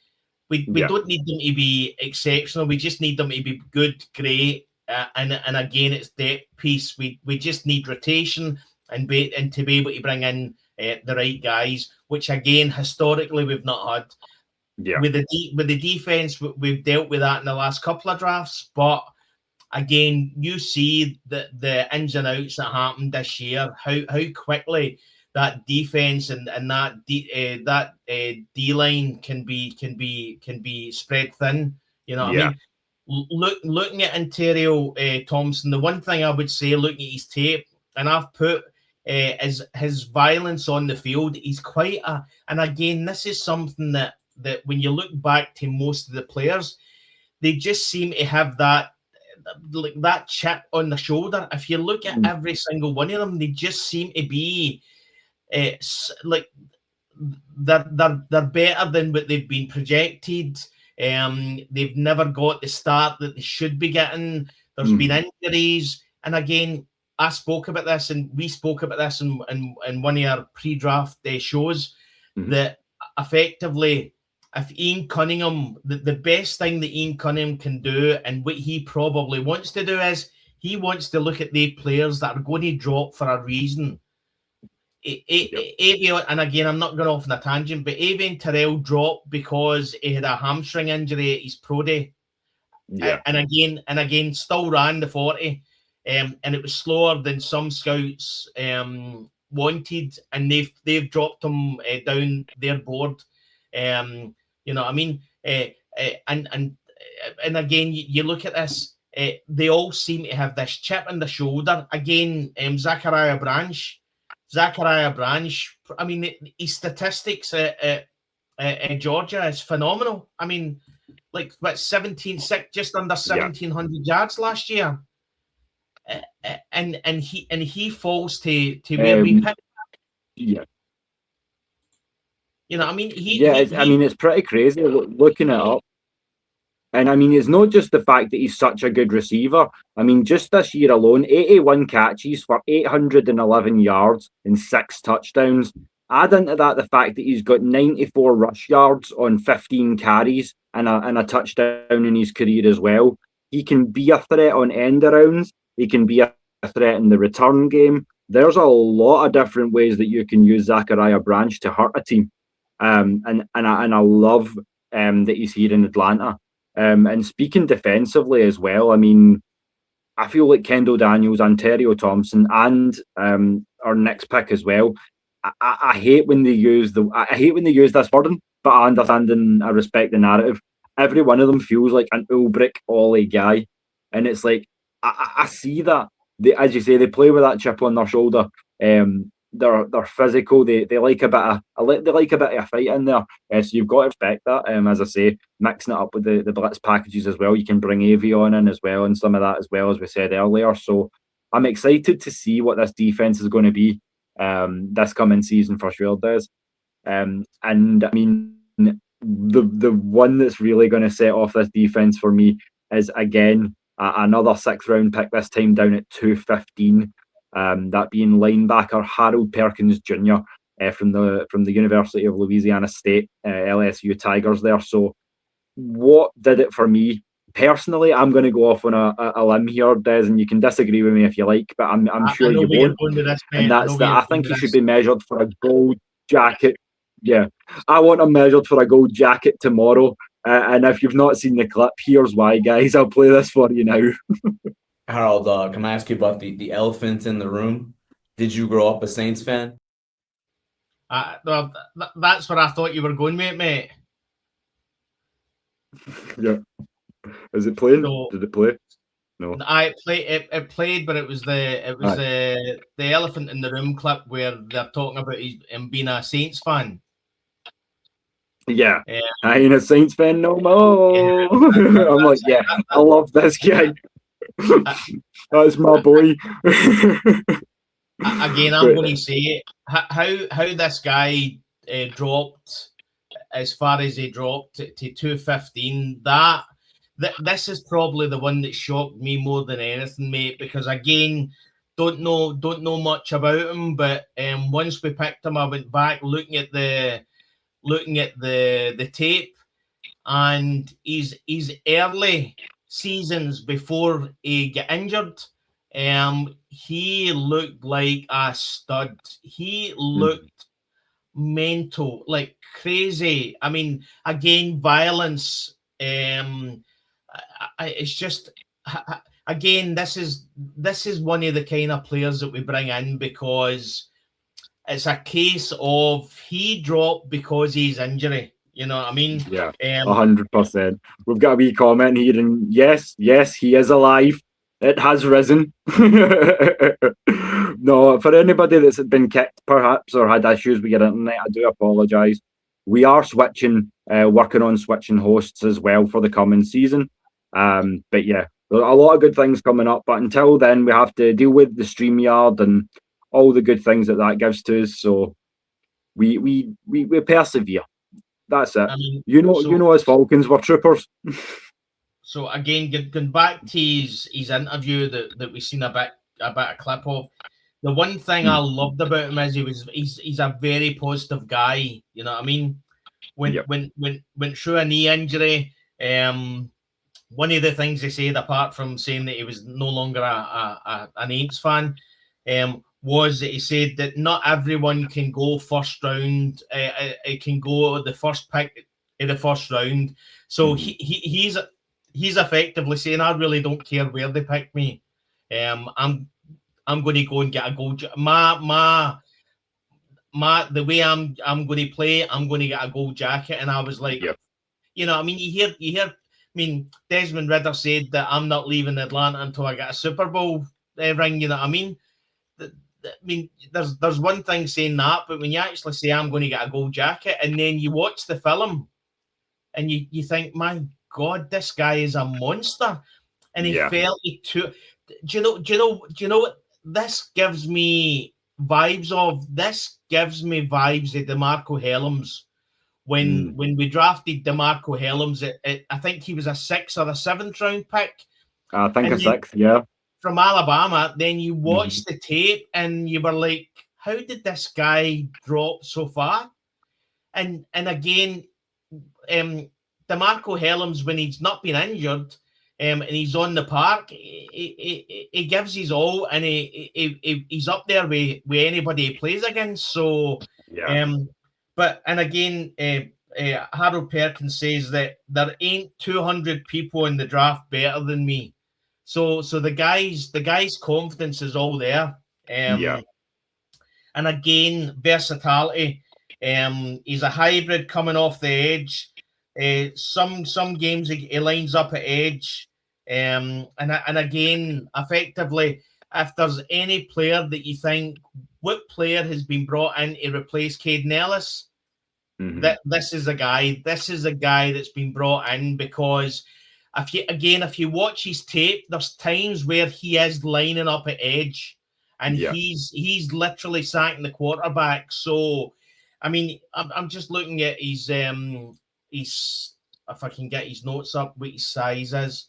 We don't need them to be exceptional. We just need them to be good, great, and again, it's depth piece. We just need rotation and to be able to bring in the right guys, which again historically we've not had. With the defense, we've dealt with that in the last couple of drafts, but again, you see the ins and outs that happened this year, how quickly that defense and that D line can be spread thin. You know what I mean? Looking at Ontario Thompson, the one thing I would say, looking at his tape, and I've put is his violence on the field. He's quite and again, this is something that when you look back to most of the players, they just seem to have that chip on the shoulder. If you look at every single one of them, they just seem to be like they're better than what they've been projected. They've never got the start that they should be getting. There's been injuries, and again, I spoke about this, and we spoke about this in one of our pre-draft shows, that effectively, if Ian Cunningham, the best thing that Ian Cunningham can do, and what he probably wants to do, is he wants to look at the players that are going to drop for a reason. Avian, and again, I'm not going off on a tangent, but Avian Terrell dropped because he had a hamstring injury at his pro day. And again, still ran the 40. And it was slower than some scouts wanted, and they've dropped him down their board. You know what I mean? And again, you look at this, they all seem to have this chip on the shoulder. Again, Zachariah Branch, I mean, his statistics at Georgia is phenomenal. I mean, like, what, 17, just under 1,700 yards last year. And he falls to where we picked. Yeah. You know, I mean, it's pretty crazy looking it up. And I mean, it's not just the fact that he's such a good receiver. I mean, just this year alone, 81 catches for 811 yards and 6 touchdowns. Add into that the fact that he's got 94 rush yards on 15 carries and a touchdown in his career as well. He can be a threat on end arounds. He can be a threat in the return game. There's a lot of different ways that you can use Zachariah Branch to hurt a team. And I love that he's here in Atlanta. And speaking defensively as well, I mean, I feel like Kendall Daniels, Ontario Thompson, and our next pick as well. I hate when they use this wording, but I understand and I respect the narrative. Every one of them feels like an Ulbrich Ollie guy, and it's like I see that. As you say, they play with that chip on their shoulder. They're physical. They like a bit of fight in there. So you've got to respect that. As I say, mixing it up with the blitz packages as well. You can bring Avion in as well, and some of that as well, as we said earlier. So I'm excited to see what this defense is going to be this coming season for sure, Des. And I mean, the one that's really going to set off this defense for me is again another 6th round pick, this time down at 215. That being linebacker Harold Perkins Jr. From the University of Louisiana State, LSU Tigers there. So what did it for me personally? I'm going to go off on a limb here, Des, and you can disagree with me if you like, but I'm sure you won't. And that's that. I think he should be measured for a gold jacket. Yeah, I want him measured for a gold jacket tomorrow. And if you've not seen the clip, here's why, guys. I'll play this for you now. Harold, can I ask you about the elephant in the room? Did you grow up a Saints fan? Well, that's where I thought you were going, mate. Yeah. Is it playing? So, did it play? No. It played, but it was the elephant in the room clip where they're talking about him being a Saints fan. Yeah, I ain't a Saints fan no more. Yeah, I'm like, yeah, I love this guy. That's my boy. Again, I'm going to say it. How this guy dropped as far as he dropped to 215. This is probably the one that shocked me more than anything, mate. Because again, don't know much about him, but once we picked him, I went back looking at the tape, and his early seasons before he got injured, he looked like a stud. He looked mental, like crazy. I mean, again, violence. It's just again, this is one of the kind of players that we bring in because it's a case of he dropped because of his injury. You know what I mean? Yeah, 100%. We've got a wee comment here, and yes, he is alive. It has risen. No, for anybody that's been kicked, perhaps, or had issues with your internet, I do apologise. We are working on switching hosts as well for the coming season. But yeah, there are a lot of good things coming up. But until then, we have to deal with the StreamYard and all the good things that gives to us. So we persevere. That's it. I mean, you know, as Falcons, we're troopers. So again, going back to his interview that we've seen a bit of clip of. The one thing I loved about him is he's a very positive guy. You know what I mean? When through a knee injury, one of the things he said, apart from saying that he was no longer an Aints fan, was that he said that not everyone can go first round. It can go the first pick in the first round. So he's effectively saying, I really don't care where they pick me. I'm going to go and get a gold. The way I'm going to play, I'm going to get a gold jacket. And I was like, you know, I mean, you hear. I mean, Desmond Ridder said that I'm not leaving Atlanta until I get a Super Bowl ring. You know what I mean? I mean, there's one thing saying that, but when you actually say I'm going to get a gold jacket, and then you watch the film, and you think, my God, this guy is a monster, and he felt it too. Do you know what this gives me vibes of? This gives me vibes of DeMarco Hellams. When we drafted DeMarco Hellams, I think he was a 6th or a 7th round pick. I think a 6th, yeah. From Alabama. Then you watch the tape and you were like, how did this guy drop so far? And again, DeMarco Hellams, when he's not been injured, and he's on the park, he gives his all, and he's up there with anybody he plays against. So, and again, Harold Perkins says that there ain't 200 people in the draft better than me. So the guy's confidence is all there. And again, versatility. He's a hybrid coming off the edge. Some games he lines up at edge. And again, effectively, if there's any player that you think, what player has been brought in to replace Caden Ellis, this is a guy. This is a guy that's been brought in, because if you watch his tape, there's times where he is lining up at edge, and he's literally sacking the quarterback. So, I mean, I'm just looking at his if I can get his notes up, what his size is.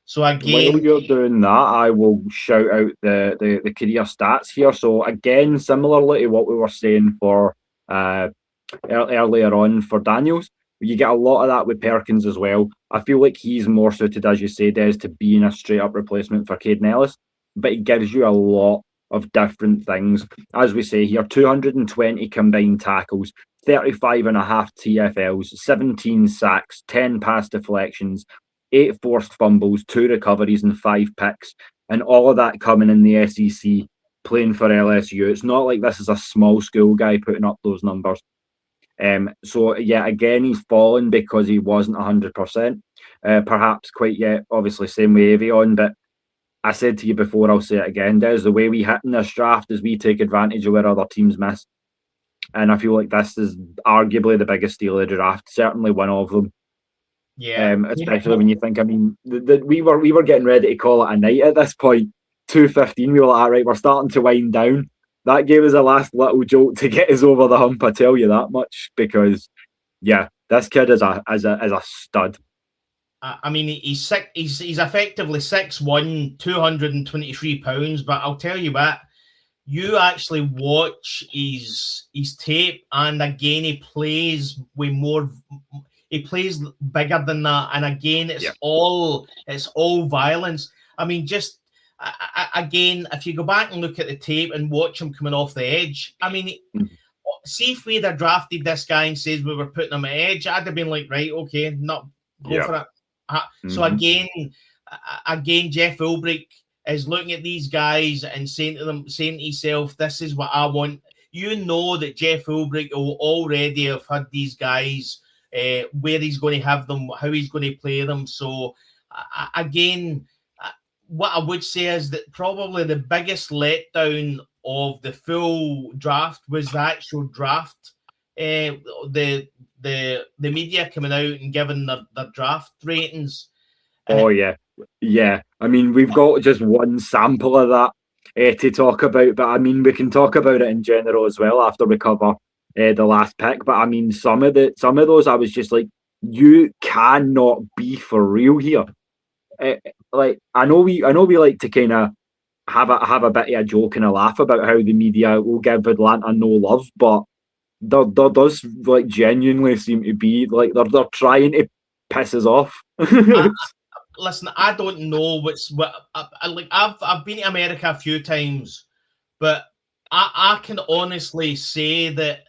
So again, while you're doing that, I will shout out the career stats here. So again, similarly to what we were saying for earlier on for Daniels, you get a lot of that with Perkins as well. I feel like he's more suited, as you say, Des, to being a straight up replacement for Caden Ellis, but it gives you a lot of different things. As we say here, 220 combined tackles, 35.5 TFLs, 17 sacks, 10 pass deflections, 8 forced fumbles, 2 recoveries, and 5 picks. And all of that coming in the SEC, playing for LSU. It's not like this is a small school guy putting up those numbers. So, yeah, again, he's fallen because he wasn't 100%. Perhaps quite yet, obviously, same with Avion, but I said to you before, I'll say it again, Des, the way we hit in this draft is we take advantage of where other teams miss. And I feel like this is arguably the biggest steal of the draft, certainly one of them. Yeah. Especially when you think, I mean, we were getting ready to call it a night at this point. 2:15, we were like, all right, we're starting to wind down. That gave us a last little jolt to get us over the hump, I tell you that much, because, yeah, this kid is a stud. I mean, he's effectively 6'1", 223 pounds, but I'll tell you what, you actually watch his tape, and again, he plays bigger than that, and again, it's all violence. I mean, just again, if you go back and look at the tape and watch him coming off the edge, I mean, see if we'd have drafted this guy and says we were putting him at edge, I'd have been like, right, okay, not go for it. So again, Jeff Ulbrich is looking at these guys and saying to himself, this is what I want. You know that Jeff Ulbrich will already have had these guys, where he's going to have them, how he's going to play them. So again, what I would say is that probably the biggest letdown of the full draft was the actual draft. The media coming out and giving their draft ratings. Oh, yeah. I mean, we've got just one sample of that to talk about, but I mean, we can talk about it in general as well after we cover the last pick. But I mean, some of those, I was just like, you cannot be for real here. Like, I know we like to kind of have a bit of a joke and a laugh about how the media will give Atlanta no love, but there does like genuinely seem to be like they're trying to piss us off. Listen, I don't know I've been to America a few times, but I can honestly say that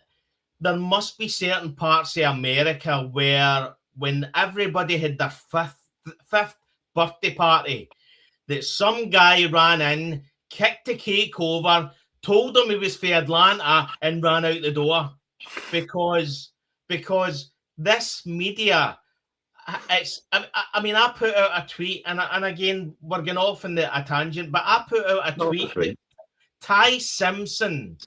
there must be certain parts of America where when everybody had their fifth birthday party, that some guy ran in, kicked the cake over, told him he was for Atlanta, and ran out the door. Because this media, I mean, I put out a tweet, and again, we're going off in a tangent, but I put out a tweet that Ty Simpson,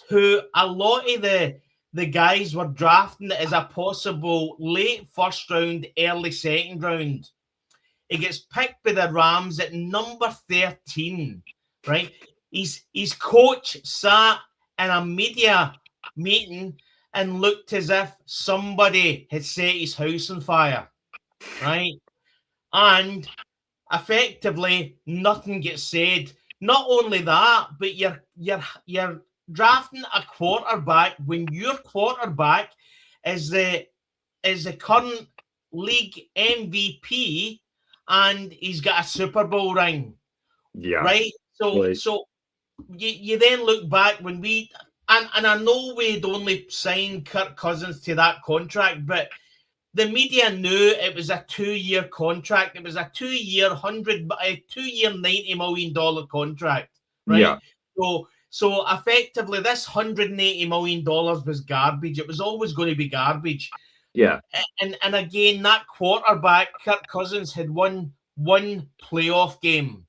who a lot of the guys were drafting as a possible late first round, early second round, he gets picked by the Rams at number 13, right? His coach sat in a media meeting and looked as if somebody had set his house on fire, right? And effectively, nothing gets said. not only that, but you're drafting a quarterback when your quarterback is the current league MVP and he's got a Super Bowl ring. Yeah. Right. So Right. you then look back when we and I know we'd only signed Kirk Cousins to that contract, but the media knew it was a 2-year contract. It was a 2-year $90 million contract, right? Yeah. So effectively, this $180 million was garbage. It was always going to be garbage. Yeah. And again, that quarterback, Kirk Cousins, had won one playoff game.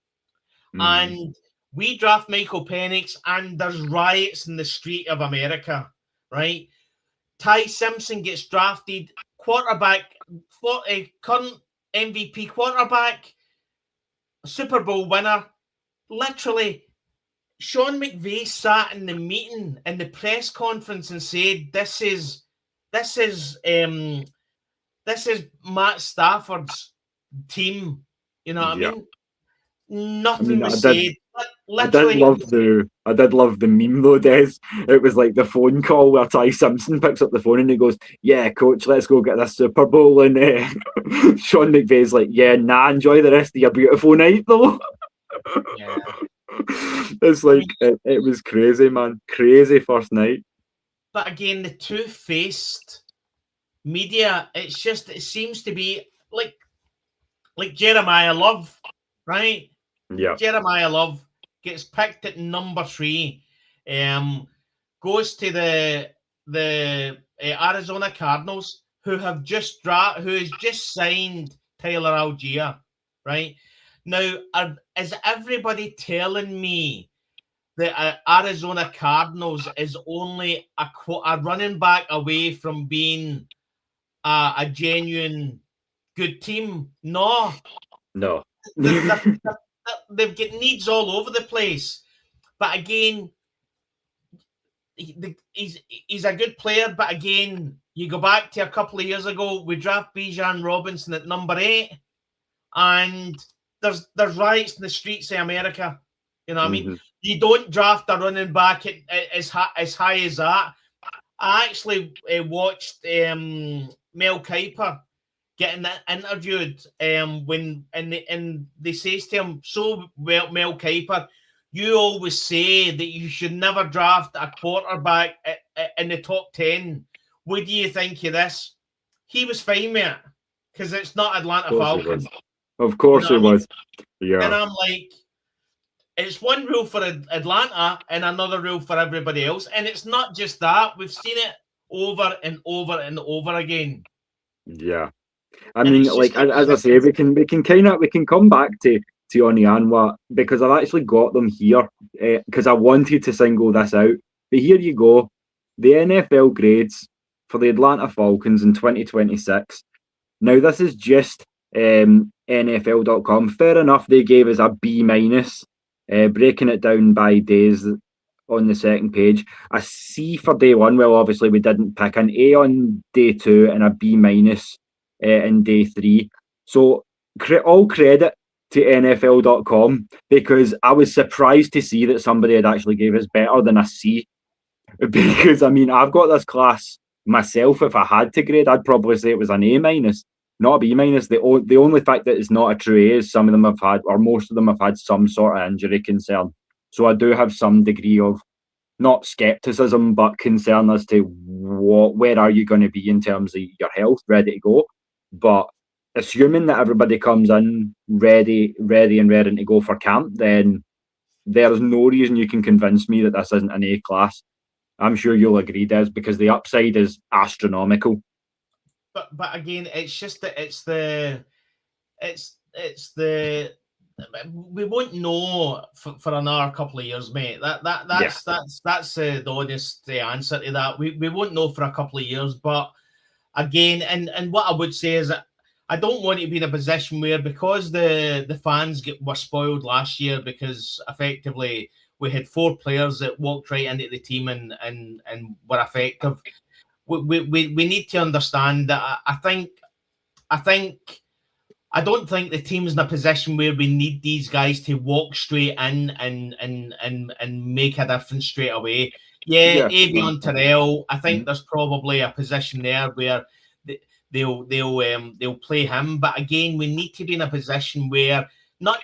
And we draft Michael Penix, and there's riots in the street of America, right? Ty Simpson gets drafted, quarterback, current MVP quarterback, Super Bowl winner. Literally, Sean McVay sat in the meeting, in the press conference, and said, "This is Matt Stafford's team." You know what I mean? Nothing was said. I did love the meme though, Des. It was like the phone call where Ty Simpson picks up the phone and he goes, "Yeah, coach, let's go get this Super Bowl." And Sean McVay's like, "Yeah, nah, enjoy the rest of your beautiful night though." Yeah. It's like it was crazy, man. Crazy first night. But again, the two-faced media, it seems to be like Jeremiah Love, right? Yeah. Jeremiah Love gets picked at number 3, goes to the Arizona Cardinals, who has just signed Tyler Algier, right? Now, is everybody telling me that Arizona Cardinals is only a running back away from being a genuine good team? No. They've got needs all over the place. But again, he's a good player. But again, you go back to a couple of years ago, we draft Bijan Robinson at number 8, and there's riots in the streets of America. You know what I mean? You don't draft a running back as high as that. I actually watched Mel Kiper getting interviewed when they says to him, "So, Mel Kiper, you always say that you should never draft a quarterback in the top 10. What do you think of this?" He was fine with it because it's not Atlanta Falcons. Of course it was. Yeah. And I'm like, it's one rule for Atlanta and another rule for everybody else. And it's not just that. We've seen it over and over and over again. Yeah. I mean, like as I say, we can come back to Onyanwa because I've actually got them here because I wanted to single this out. But here you go, the NFL grades for the Atlanta Falcons in 2026. Now this is just NFL.com. Fair enough, they gave us a B-, breaking it down by days on the second page. A C for day 1. Well, obviously we didn't pick. An A on day 2 and a B- in day 3. So all credit to NFL.com because I was surprised to see that somebody had actually gave us better than a C. Because I mean, I've got this class myself. If I had to grade, I'd probably say it was an A-, not a B-. The only fact that it's not a true A is some of them have had, or most of them have had, some sort of injury concern. So I do have some degree of not skepticism, but concern as to where are you going to be in terms of your health, ready to go. But assuming that everybody comes in ready and ready to go for camp, then there's no reason you can convince me that this isn't an A class. I'm sure you'll agree, Des, because the upside is astronomical. But again, it's just that it's the we won't know for another couple of years, mate. That's the honest answer to that. We won't know for a couple of years, but again, and what I would say is that I don't want to be in a position where, because the fans were spoiled last year because effectively we had 4 players that walked right into the team and were effective. We need to understand that I think I don't think the team's in a position where we need these guys to walk straight in and make a difference straight away. Yeah, Avion Terrell, I think there's probably a position there where they'll play him. But again, we need to be in a position where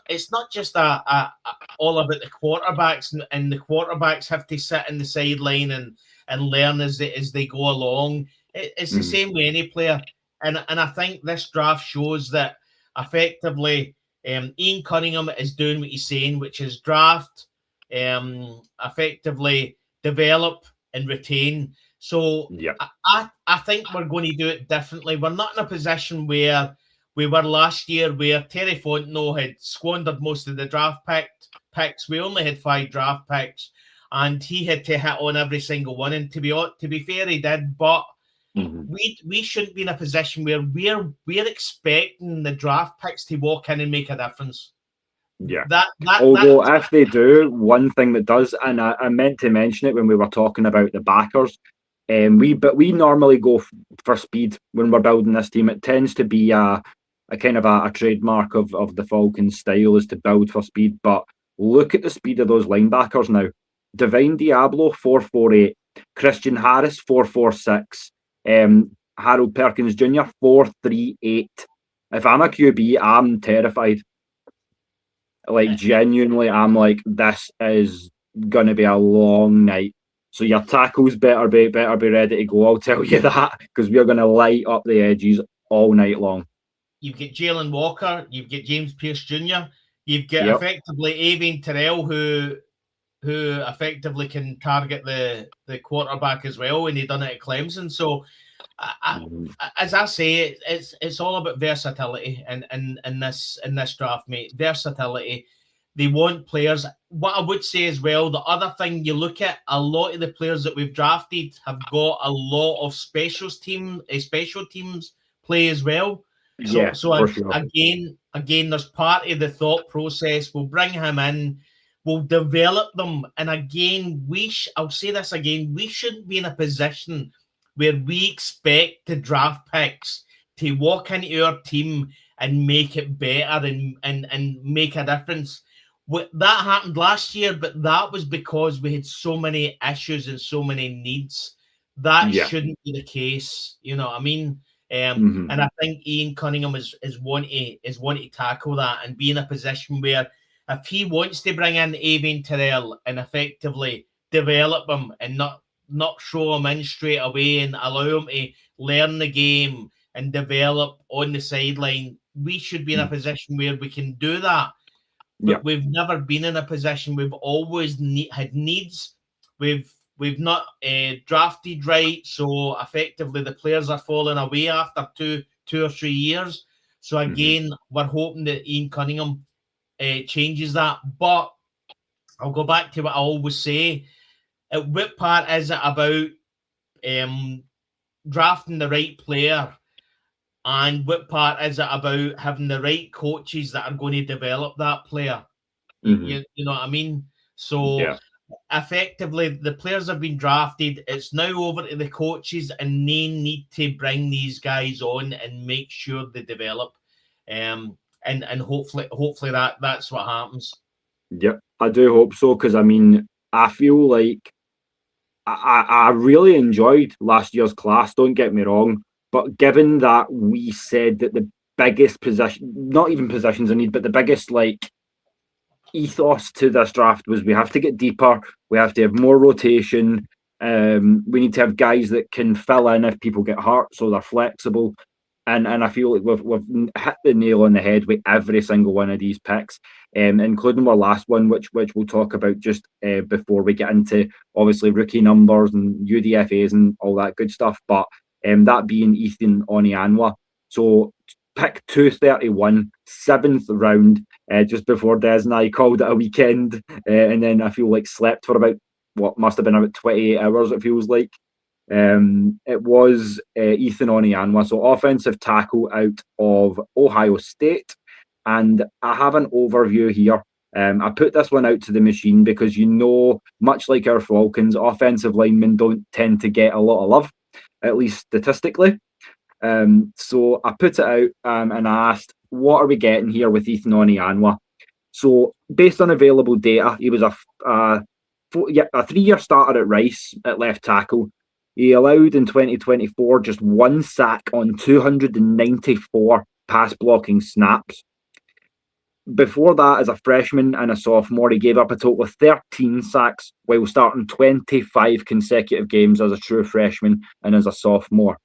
it's not just all about the quarterbacks, and the quarterbacks have to sit in the sideline and learn as they go along. It's the same with any player, and I think this draft shows that effectively Ian Cunningham is doing what he's saying, which is draft, effectively develop and retain. So I think we're going to do it differently. We're not in a position where we were last year, where Terry Fontenot had squandered most of the draft picks. We only had 5 draft picks, and he had to hit on every single one. And to be fair, he did. But we shouldn't be in a position where we're expecting the draft picks to walk in and make a difference. Yeah. Although if they do, one thing that does, and I meant to mention it when we were talking about the backers, we normally go for speed when we're building this team. It tends to be a kind of a trademark of the Falcons style, is to build for speed. But look at the speed of those linebackers now. Divine Diablo 4.48, Christian Harris 4.46, Harold Perkins Jr. 4.38. If I'm a QB, I'm terrified. Like, genuinely, I'm like, this is gonna be a long night. So your tackles better be ready to go. I'll tell you that, because we're gonna light up the edges all night long. You've got Jalen Walker, you've got James Pierce Jr., you've got effectively Avian Terrell, who effectively can target the quarterback as well, and he done it at Clemson. So, as I say, it's all about versatility in this draft, mate. Versatility. They want players. What I would say as well, the other thing you look at, a lot of the players that we've drafted have got a lot of special teams play as well. So sure. Again, there's part of the thought process. We'll bring him in. We'll develop them. And again, I'll say this again, we shouldn't be in a position where we expect the draft picks to walk into our team and make it better and make a difference. That happened last year, but that was because we had so many issues and so many needs. That shouldn't be the case. You know what I mean? And I think Ian Cunningham is wanting to tackle that and be in a position where, if he wants to bring in Avian Terrell and effectively develop him and not throw him in straight away and allow him to learn the game and develop on the sideline, we should be in a position where we can do that. But we've never been in a position. We've always had needs. We've not drafted right, so effectively the players are falling away after two or 3 years. So again, we're hoping that Ian Cunningham changes that. But I'll go back to what I always say. At what part is it about drafting the right player, and what part is it about having the right coaches that are going to develop that player? You know what I mean? So effectively, the players have been drafted. It's now over to the coaches, and they need to bring these guys on and make sure they develop. And hopefully that's what happens. Yep, I do hope so, because I mean, I feel like I really enjoyed last year's class, don't get me wrong, but given that we said that the biggest position, not even positions I need, but the biggest like ethos to this draft was we have to get deeper, we have to have more rotation, we need to have guys that can fill in if people get hurt, so they're flexible. And I feel like we've hit the nail on the head with every single one of these picks, including our last one, which we'll talk about just before we get into obviously rookie numbers and UDFAs and all that good stuff. But that being Ethan Onianwa. So pick 231, 7th round, just before Des and I called it a weekend. And then I feel like slept for about what must have been about 28 hours, it feels like. It was Ethan Onianwa, so offensive tackle out of Ohio State. And I have an overview here. I put this one out to the machine because, you know, much like our Falcons, offensive linemen don't tend to get a lot of love, at least statistically. So I put it out and I asked what are we getting here with Ethan Onianwa? So based on available data, he was a 3-year starter at Rice at left tackle. He allowed in 2024 just 1 sack on 294 pass blocking snaps. Before that, as a freshman and a sophomore, he gave up a total of 13 sacks while starting 25 consecutive games as a true freshman and as a sophomore.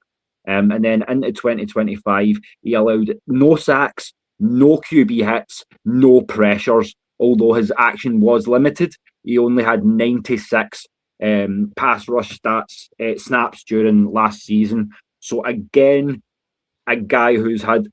And then into 2025, he allowed no sacks, no QB hits, no pressures. Although his action was limited, he only had 96 pass rush snaps during last season. So again, a guy who's had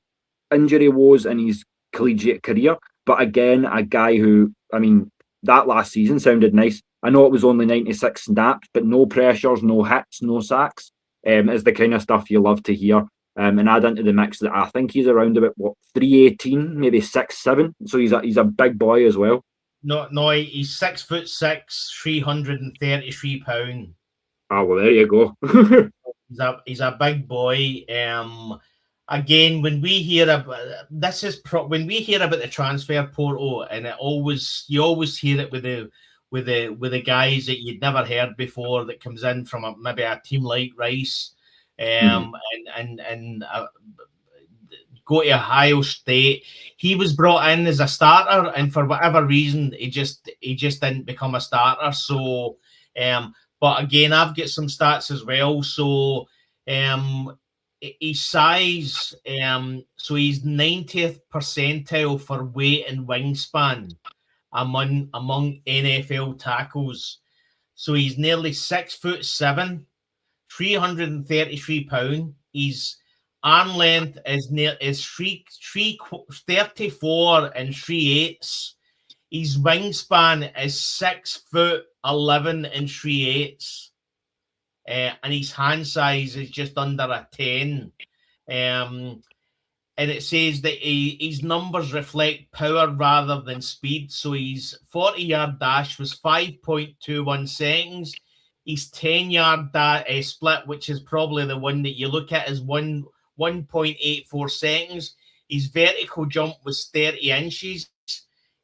injury woes in his collegiate career, but again, a guy who, I mean, that last season sounded nice. I know it was only 96 snaps, but no pressures, no hits, no sacks, is the kind of stuff you love to hear. And add into the mix that I think he's around about 318, maybe 6'7". So he's a big boy as well. No, he's 6'6", 333 pounds. Oh well, there you go. He's a big boy. Again, when we hear about when we hear about the transfer portal, and you always hear it with the guys that you'd never heard before that comes in from maybe a team like Rice, and go to Ohio State. He was brought in as a starter, and for whatever reason, he just didn't become a starter. So, but again, I've got some stats as well. So, his size, so he's 90th percentile for weight and wingspan among NFL tackles. So he's nearly 6'7", 333 pounds. His arm length is 34 and 3/8. His wingspan is 6'11" and 3/8. And his hand size is just under a 10. And it says that his numbers reflect power rather than speed. So his 40-yard dash was 5.21 seconds. His 10-yard split, which is probably the one that you look at, is 1.84 seconds. His vertical jump was 30 inches.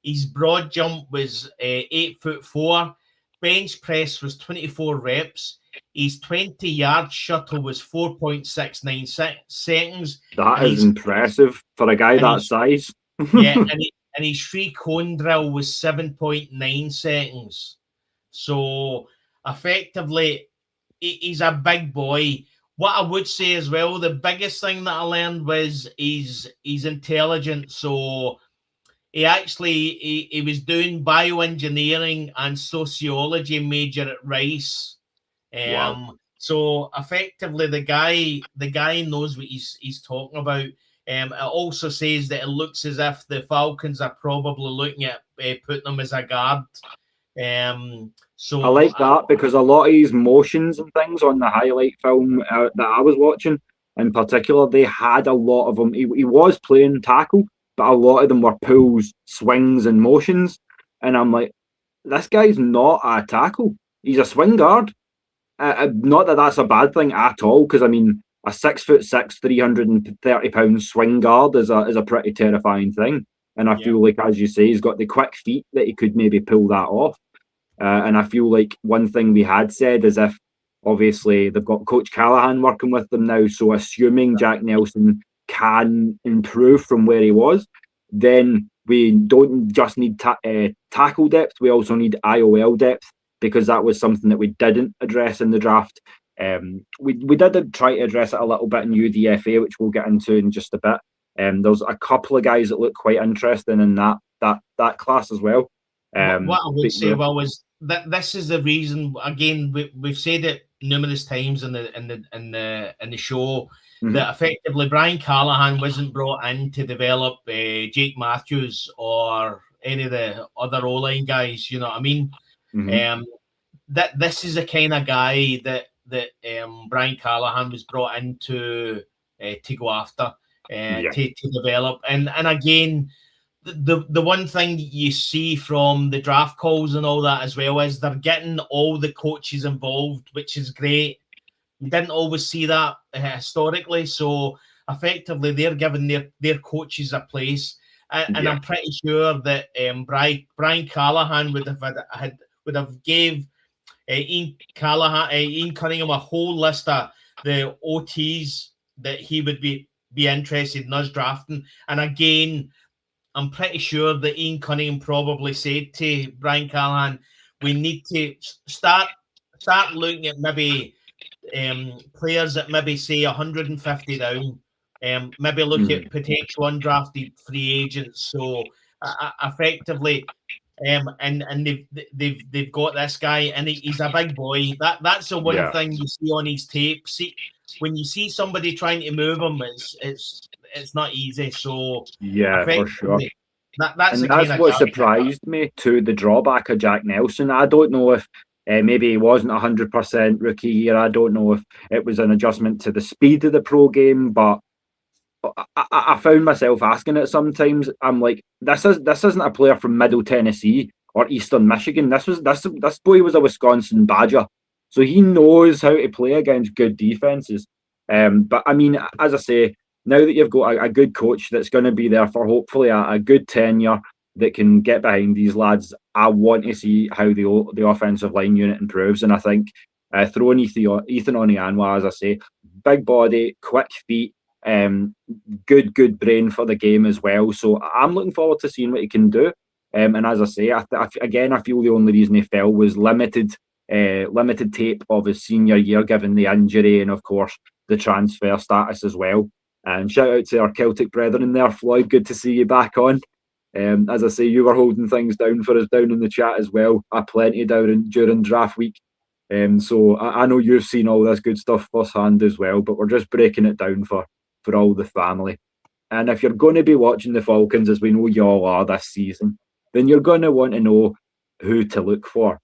His broad jump was 8'4". Bench press was 24 reps. His 20-yard shuttle was 4.69 seconds. That is impressive for a guy that size. Yeah, and his free cone drill was 7.9 seconds. So, effectively, he's a big boy. What I would say as well, the biggest thing that I learned was he's intelligent. So, he was doing bioengineering and sociology major at Rice. Wow. So effectively, the guy knows what he's talking about. It also says that it looks as if the Falcons are probably looking at putting him as a guard. So I like that because a lot of his motions and things on the highlight film that I was watching, in particular, they had a lot of them. He was playing tackle, but a lot of them were pulls, swings, and motions. And I'm like, this guy's not a tackle. He's a swing guard. Not that that's a bad thing at all, because I mean, a 6'6", 330 pound swing guard is a pretty terrifying thing. And I feel like, as you say, he's got the quick feet that he could maybe pull that off. And I feel like one thing we had said is if obviously they've got Coach Callahan working with them now, so assuming Jack Nelson can improve from where he was, then we don't just need tackle depth, we also need IOL depth, because that was something that we didn't address in the draft. We did try to address it a little bit in UDFA, which we'll get into in just a bit. There's a couple of guys that look quite interesting in that class as well. What I would say, well, is that this is the reason. Again, we've said it numerous times in the show that effectively Brian Callahan wasn't brought in to develop Jake Matthews or any of the other O-line guys. You know what I mean? That this is the kind of guy that Brian Callahan was brought in to go after, to develop. And again, the one thing you see from the draft calls and all that as well is they're getting all the coaches involved, which is great. You didn't always see that historically. So effectively they're giving their coaches a place. And I'm pretty sure that Brian Callahan would have gave Ian Cunningham a whole list of the OTs that he would be interested in us drafting. And again, I'm pretty sure that Ian Cunningham probably said to Brian Callahan, we need to start looking at maybe players that maybe say 150 down. Maybe look at potential undrafted free agents. So effectively, and they've got this guy, and he's a big boy. That's the one thing you see on his tape. See, when you see somebody trying to move him, it's not easy. So for sure. That's what surprised me too. The drawback of Jack Nelson. I don't know if maybe he wasn't 100% rookie year. I don't know if it was an adjustment to the speed of the pro game, but I found myself asking it sometimes. I'm like, this isn't a player from Middle Tennessee or Eastern Michigan. This boy was a Wisconsin Badger, so he knows how to play against good defenses. But I mean, as I say, now that you've got a good coach that's going to be there for hopefully a good tenure that can get behind these lads, I want to see how the offensive line unit improves. And I think throwing Ethan Onianwa, as I say, big body, quick feet, good brain for the game as well. So I'm looking forward to seeing what he can do. And as I say, I feel the only reason he fell was limited tape of his senior year, given the injury and of course the transfer status as well. And shout out to our Celtic brethren there, Floyd. Good to see you back on. As I say, you were holding things down for us down in the chat as well. Plenty during draft week. So I know you've seen all this good stuff firsthand as well, but we're just breaking it down for all the family. And if you're going to be watching the Falcons, as we know you all are this season, then you're going to want to know who to look for.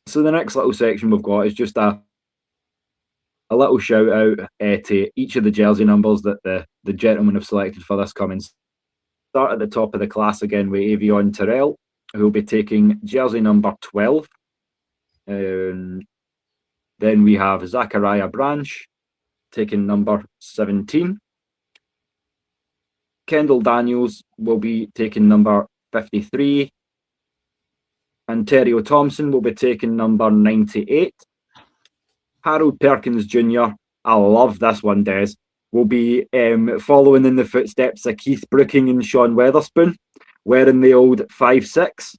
So the next little section we've got is just a little shout out to each of the jersey numbers that the gentlemen have selected for this coming. Start at the top of the class again with Avion Terrell, who will be taking jersey number 12. Then we have Zachariah Branch taking number 17. Kendall Daniels will be taking number 53. And Terrio Thompson will be taking number 98. Harold Perkins Jr., I love this one, Des, will be following in the footsteps of Keith Brooking and Sean Weatherspoon, wearing the old 5'6".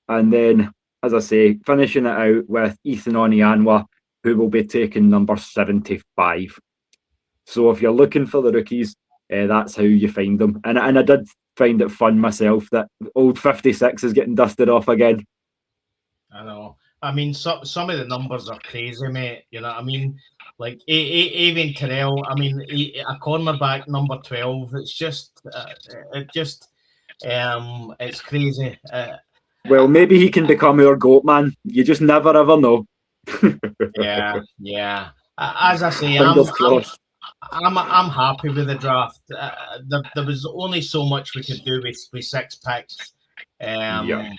And then, as I say, finishing it out with Ethan Onianwa, who will be taking number 75. So if you're looking for the rookies, that's how you find them. And I did find it fun myself that old 56 is getting dusted off again. I know. I mean, some of the numbers are crazy, mate. You know what I mean? Like, Avion Terrell, I mean, a cornerback number 12, it's crazy. Well, maybe he can become our GOAT, man. You just never ever know. Yeah. As I say, I'm happy with the draft. There was only so much we could do with 6 picks. And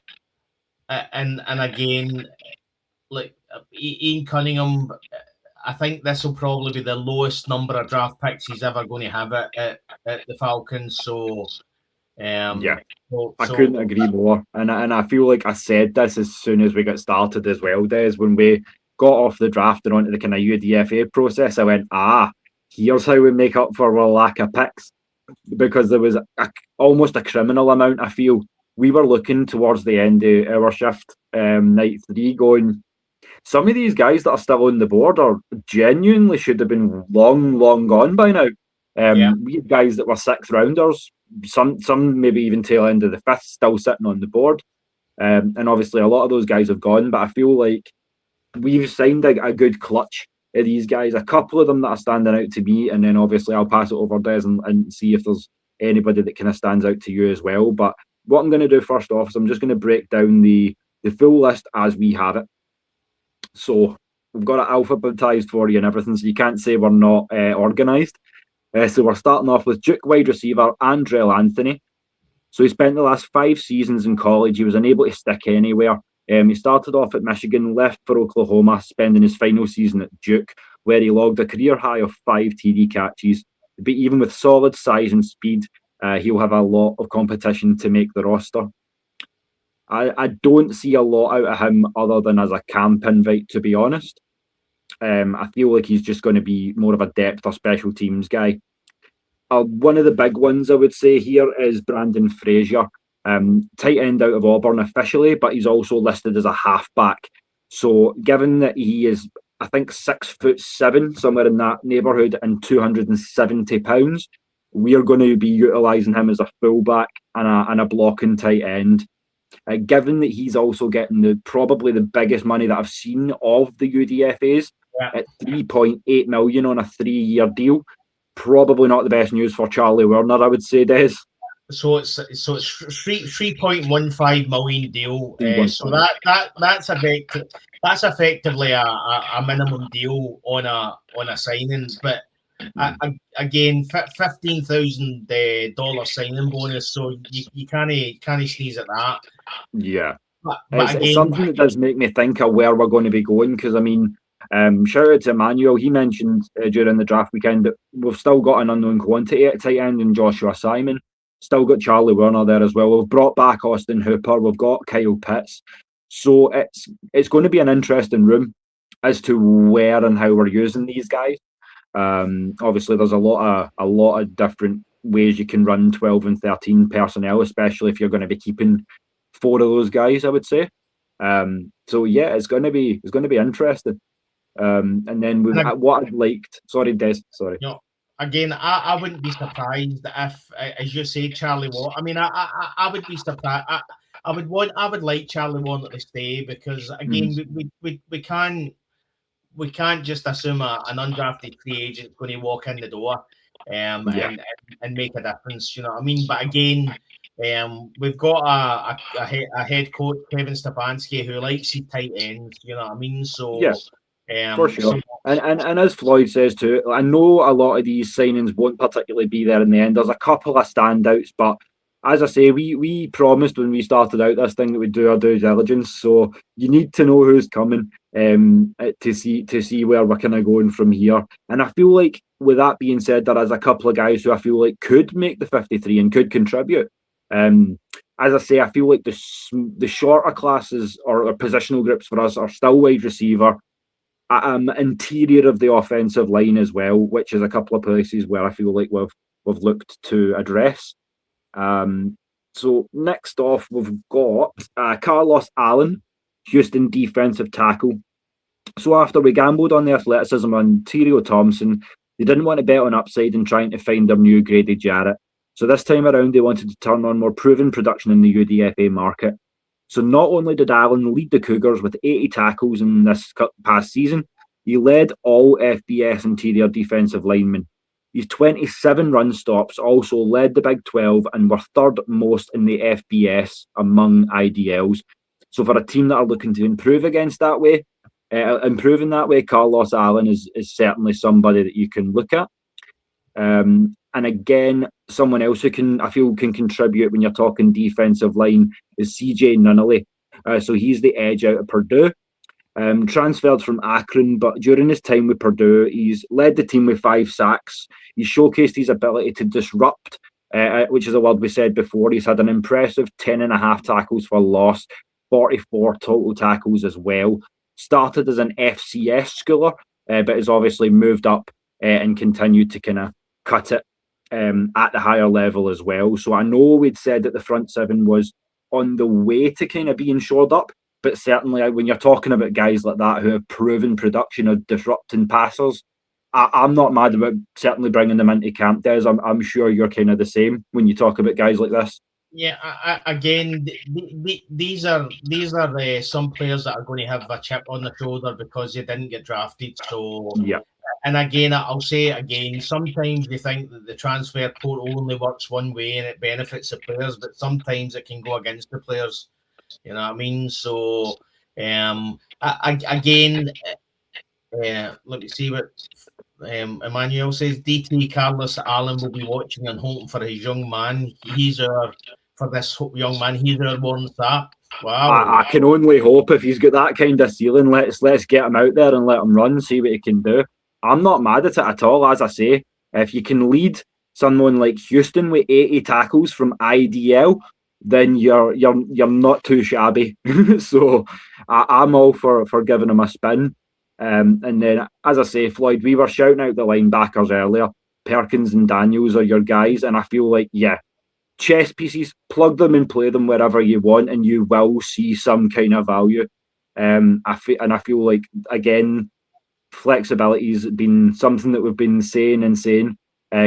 again, like Ian Cunningham, I think this will probably be the lowest number of draft picks he's ever going to have at the Falcons. So, I couldn't agree more. And I feel like I said this as soon as we got started as well, Des, when we got off the draft and onto the kind of UDFA process. I went, here's how we make up for our lack of picks, because there was almost a criminal amount. I feel we were looking towards the end of our shift, night 3, going, some of these guys that are still on the board are genuinely should have been long gone by now. We had guys that were 6th rounders, some maybe even tail end of the 5th, still sitting on the board. And obviously a lot of those guys have gone, but I feel like we've signed a good clutch of these guys, a couple of them that are standing out to me, and then obviously I'll pass it over, Des, and see if there's anybody that kind of stands out to you as well. But what I'm going to do first off is I'm just going to break down the full list as we have it. So we've got it alphabetized for you and everything, so you can't say we're not organised. So we're starting off with Duke wide receiver Andrell Anthony. So he spent the last 5 seasons in college. He was unable to stick anywhere. He started off at Michigan, left for Oklahoma, spending his final season at Duke, where he logged a career high of 5 TD catches, But even with solid size and speed, he'll have a lot of competition to make the roster. I don't see a lot out of him other than as a camp invite, to be honest. I feel like he's just going to be more of a depth or special teams guy. One of the big ones I would say here is Brandon Frazier, tight end out of Auburn officially, but he's also listed as a halfback. So given that he is, I think, 6'7", somewhere in that neighbourhood, and 270 pounds, we are going to be utilising him as a fullback and a blocking tight end. Given that he's also getting probably the biggest money that I've seen of the UDFAs at 3.8 million on a 3-year deal, probably not the best news for Charlie Werner, I would say, Des. So it's 3.15 million deal. So that's effectively a minimum deal on a signing, but again, $15,000 signing bonus. So you can't sneeze at that. Yeah, but it's something that does make me think of where we're going to be going, because I mean, shout out to Emmanuel. He mentioned during the draft weekend that we've still got an unknown quantity at tight end in Joshua Simon. Still got Charlie Werner there as well. We've brought back Austin Hooper. We've got Kyle Pitts. So it's going to be an interesting room as to where and how we're using these guys. Obviously, there's a lot of different ways you can run 12 and 13 personnel, especially if you're going to be keeping 4 of those guys, I would say. So yeah, it's going to be interesting. And then what I'd liked. Sorry, Des. Sorry. No, again, I wouldn't be surprised if, as you say, Charlie Warner. I mean, I would be surprised. I would like Charlie Warner to stay, because again, we can't just assume an undrafted free agent is going to walk in the door and make a difference. You know what I mean? But again, we've got a head coach, Kevin Stefanski, who likes his tight ends. You know what I mean? So yes. For sure. And as Floyd says too, I know a lot of these signings won't particularly be there in the end. There's a couple of standouts, but as I say, we promised when we started out this thing that we'd do our due diligence. So you need to know who's coming to see where we're kind of going from here. And I feel like, with that being said, there is a couple of guys who I feel like could make the 53 and could contribute. As I say, I feel like the shorter classes or positional groups for us are still wide receiver, interior of the offensive line as well, which is a couple of places where I feel like we've looked to address. So next off, we've got Carlos Allen, Houston defensive tackle. So after we gambled on the athleticism on Tyrio Thompson, they didn't want to bet on upside and trying to find their new Grady Jarrett. So this time around, they wanted to turn on more proven production in the UDFA market. So not only did Allen lead the Cougars with 80 tackles in this past season, he led all FBS interior defensive linemen. His 27 run stops also led the Big 12 and were third most in the FBS among IDLs. So for a team that are looking to improve in that way, Carlos Allen is certainly somebody that you can look at. And again, someone else who can contribute when you're talking defensive line is CJ Nunnally. So he's the edge out of Purdue. Transferred from Akron, but during his time with Purdue, he's led the team with 5 sacks. He showcased his ability to disrupt, which is a word we said before. He's had an impressive 10.5 tackles for loss, 44 total tackles as well. Started as an FCS schooler, but has obviously moved up and continued to kind of cut it at the higher level as well. So I know we'd said that the front seven was on the way to kind of being shored up, but certainly when you're talking about guys like that who have proven production of disrupting passers, I'm not mad about certainly bringing them into camp, Des. I'm sure you're kind of the same when you talk about guys like this. Yeah, again, these are some players that are going to have a chip on the shoulder because they didn't get drafted. So yeah. And again, I'll say it again, sometimes you think that the transfer portal only works one way and it benefits the players, but sometimes it can go against the players. You know what I mean? So, again, let me see what Emmanuel says. DT Carlos Allen will be watching and hoping for his young man. He's our Warren Sapp. Wow. I can only hope if he's got that kind of ceiling, let's get him out there and let him run, see what he can do. I'm not mad at it at all, as I say. If you can lead someone like Houston with 80 tackles from IDL, then you're not too shabby. So I'm all for giving him a spin. And then, as I say, Floyd, we were shouting out the linebackers earlier. Perkins and Daniels are your guys, and I feel like, yeah, chess pieces, plug them and play them wherever you want, and you will see some kind of value. I feel like, again, flexibility has been something that we've been saying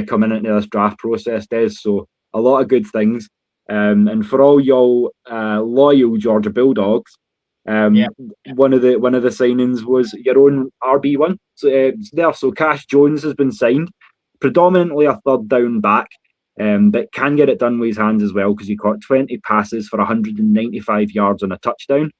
coming into this draft process, Des. So a lot of good things. And for all y'all loyal Georgia Bulldogs, one of the signings was your own RB1. So Cash Jones has been signed, predominantly a third down back, but can get it done with his hands as well, because he caught 20 passes for 195 yards and a touchdown.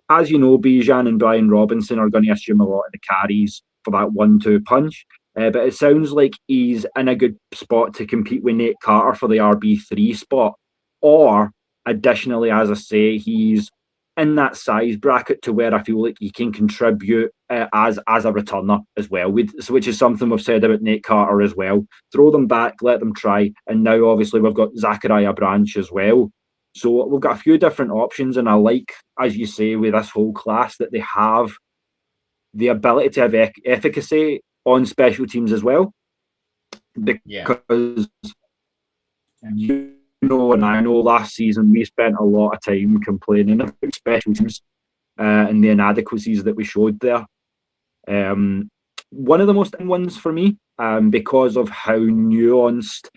As you know, Bijan and Brian Robinson are going to assume a lot of the carries for that 1-2 punch. But it sounds like he's in a good spot to compete with Nate Carter for the RB3 spot. Or, additionally, as I say, he's in that size bracket to where I feel like he can contribute as a returner as well, which is something we've said about Nate Carter as well. Throw them back, let them try. And now, obviously, we've got Zachariah Branch as well. So we've got a few different options, and I like, as you say, with this whole class, that they have the ability to have efficacy on special teams as well. Because you know, and I know last season we spent a lot of time complaining about special teams and the inadequacies that we showed there. One of the most ones for me, because of how nuanced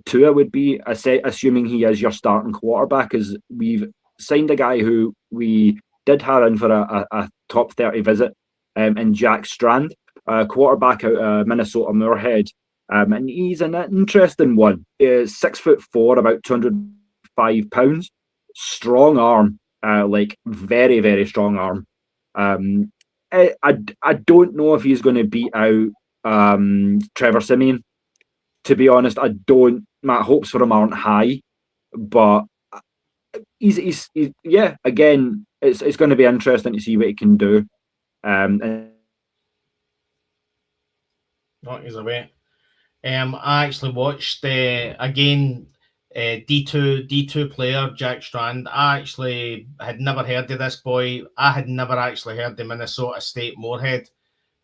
Tua would be, assuming he is your starting quarterback, is we've signed a guy who we did have in for a top 30 visit, and Jack Strand, quarterback out of Minnesota Moorhead. And he's an interesting one. 6'4", about 205 pounds. Strong arm, like very, very strong arm. I don't know if he's going to beat out Trevor Siemian. To be honest, I don't. My hopes for him aren't high, but he's again, it's going to be interesting to see what he can do. He's away. I actually watched again D2 player Jack Strand. I actually had never heard of this boy. I had never actually heard of Minnesota State Moorhead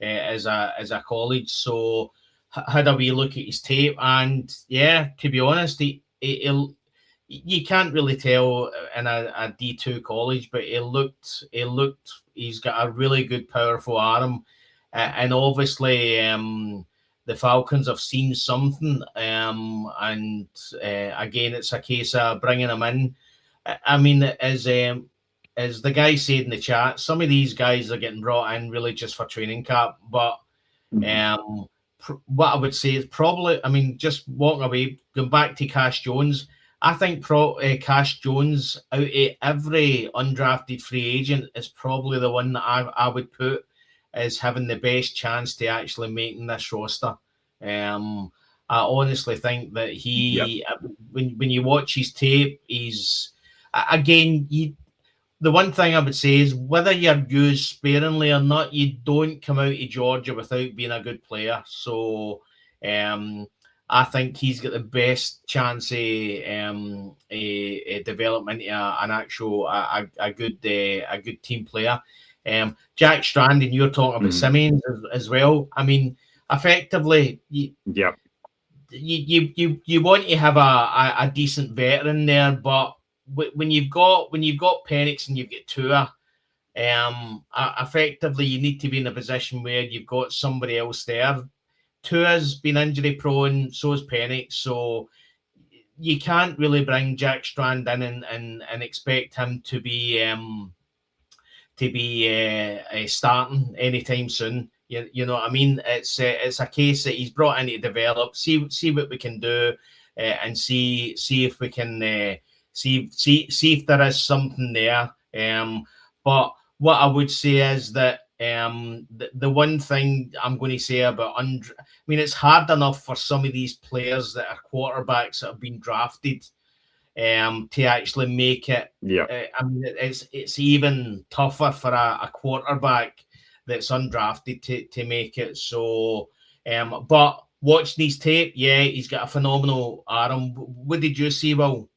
as a college. So had a wee look at his tape, and yeah, to be honest, you can't really tell in a D2 college, but he's got a really good, powerful arm, and obviously the Falcons have seen something, and again, it's a case of bringing him in. I mean, as the guy said in the chat, some of these guys are getting brought in really just for training camp, but what I would say is probably, I mean, just walking away, going back to Cash Jones, I think Cash Jones, out of every undrafted free agent, is probably the one that I would put as having the best chance to actually making this roster. I honestly think that when you watch his tape, he's, again, the one thing I would say is, whether you're used sparingly or not, you don't come out of Georgia without being a good player. So I think he's got the best chance of development an actual a good team player. Jack Strand, and you're talking about Simmons as well. I mean, effectively, you want to have a decent veteran there, but when you've got Penix and you've got Tua, effectively you need to be in a position where you've got somebody else there. Tua's been injury prone, so is Penix, so you can't really bring Jack Strand in and expect him to be starting anytime soon. You know what I mean? It's a case that he's brought in to develop, see what we can do, and see if we can see if there is something there. But what I would say is that the one thing I'm going to say about I mean, it's hard enough for some of these players that are quarterbacks that have been drafted to actually make it. I mean, it's even tougher for a quarterback that's undrafted to make it. So, but watching his tape, yeah, he's got a phenomenal arm. What did you see, Will?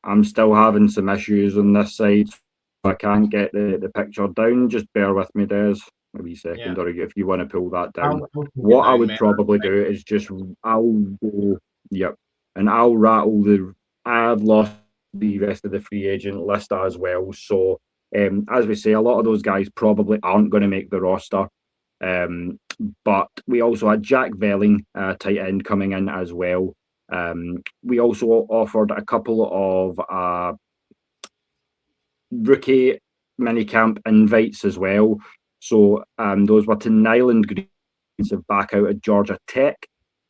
I'm still having some issues on this side. I can't get the picture down. Just bear with me, Des. A wee second, Yeah. or if you want to pull that down. I'll take What it I down, would mate. probably do is just, I'll go, yep, and I'll rattle I've lost the rest of the free agent list as well. So, as we say, a lot of those guys probably aren't going to make the roster. But we also had Jack Velling, tight end, coming in as well. We also offered a couple of rookie mini-camp invites as well. So those were to Nyland Greens back out at Georgia Tech.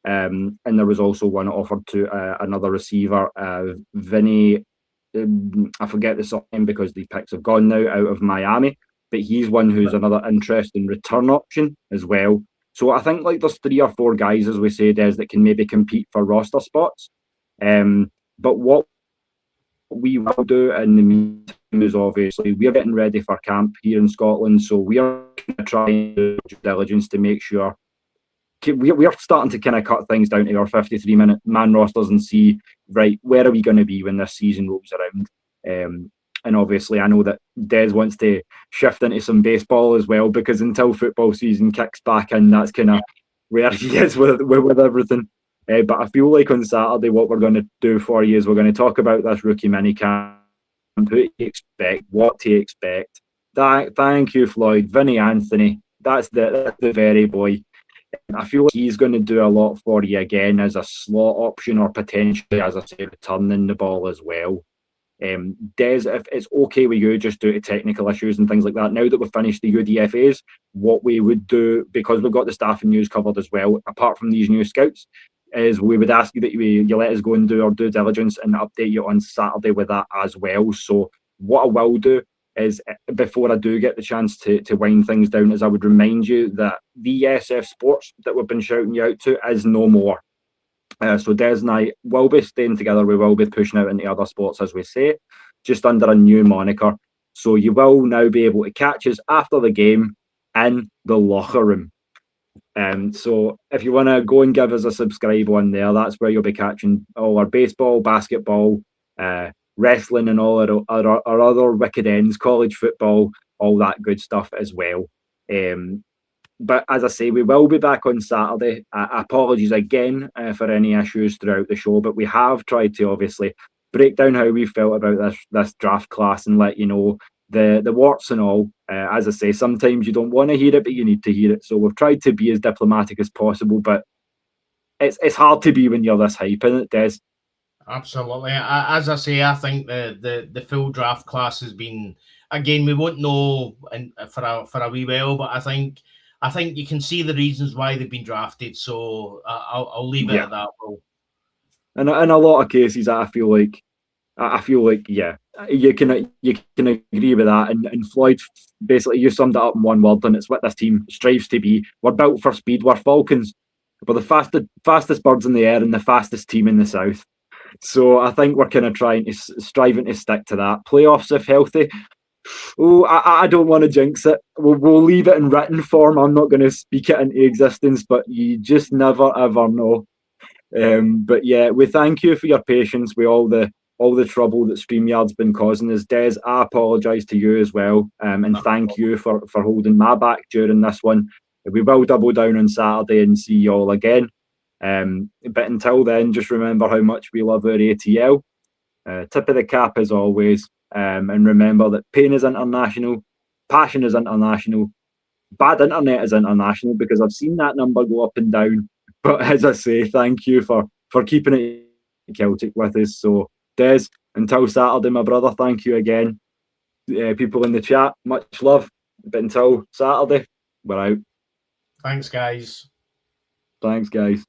And there was also one offered to another receiver, Vinny. I forget the name because the picks have gone now, out of Miami. But he's one who's another interesting return option as well. So I think like there's 3 or 4 guys, as we say, Des, that can maybe compete for roster spots. But what we will do in the meantime is obviously we're getting ready for camp here in Scotland, so we are trying to do due diligence to make sure we're starting to kind of cut things down to our 53-minute man rosters and see, right, where are we going to be when this season rolls around. And obviously I know that Des wants to shift into some baseball as well, because until football season kicks back in, that's kind of where he is with everything. But I feel like on Saturday what we're going to do for you is we're going to talk about this rookie mini-camp, who to expect, what to expect. Thank you, Floyd. Vinny Anthony, that's the very boy. I feel like he's going to do a lot for you again as a slot option, or potentially, as I say, returning the ball as well. Des, if it's okay with you, just due to technical issues and things like that, now that we've finished the UDFAs, what we would do, because we've got the staff and news covered as well, apart from these new scouts, is we would ask you that you let us go and do our due diligence and update you on Saturday with that as well. So what I will do is, before I do get the chance to wind things down, is I would remind you that the SF Sports that we've been shouting you out to is no more. So Des and I will be staying together. We will be pushing out into other sports, as we say, just under a new moniker. So you will now be able to catch us after the game in the Locher-Room. So if you want to go and give us a subscribe on there, that's where you'll be catching all our baseball, basketball, wrestling, and all our other wicked ends, college football, all that good stuff as well. But as I say, we will be back on Saturday. Apologies again for any issues throughout the show, but we have tried to obviously break down how we felt about this draft class and let you know the warts and all. As I say, sometimes you don't want to hear it, but you need to hear it. So we've tried to be as diplomatic as possible, but it's hard to be when you're this hype, isn't it, Des? Absolutely. As I say, I think the full draft class has been, again, we won't know for a wee while, but I think you can see the reasons why they've been drafted. So I'll leave it at that. And in a lot of cases, I feel like yeah, you can agree with that. And Floyd, basically, you summed it up in one word, and it's what this team strives to be. We're built for speed. We're Falcons. We're the fastest birds in the air and the fastest team in the south. So I think we're kind of striving to stick to that. Playoffs, if healthy. Oh, I don't want to jinx it. We'll leave it in written form. I'm not going to speak it into existence, but you just never ever know. But yeah, we thank you for your patience with all the trouble that StreamYard's been causing us. Des, I apologise to you as well, and thank you for holding my back during this one. We will double down on Saturday and see you all again. But until then, just remember how much we love our ATL. Tip of the cap as always. And remember that pain is international, passion is international, bad internet is international, because I've seen that number go up and down. But as I say, thank you for keeping it Celtic with us. So Des, until Saturday, my brother, thank you again. People in the chat, much love. But until Saturday, we're out. Thanks, guys. Thanks, guys.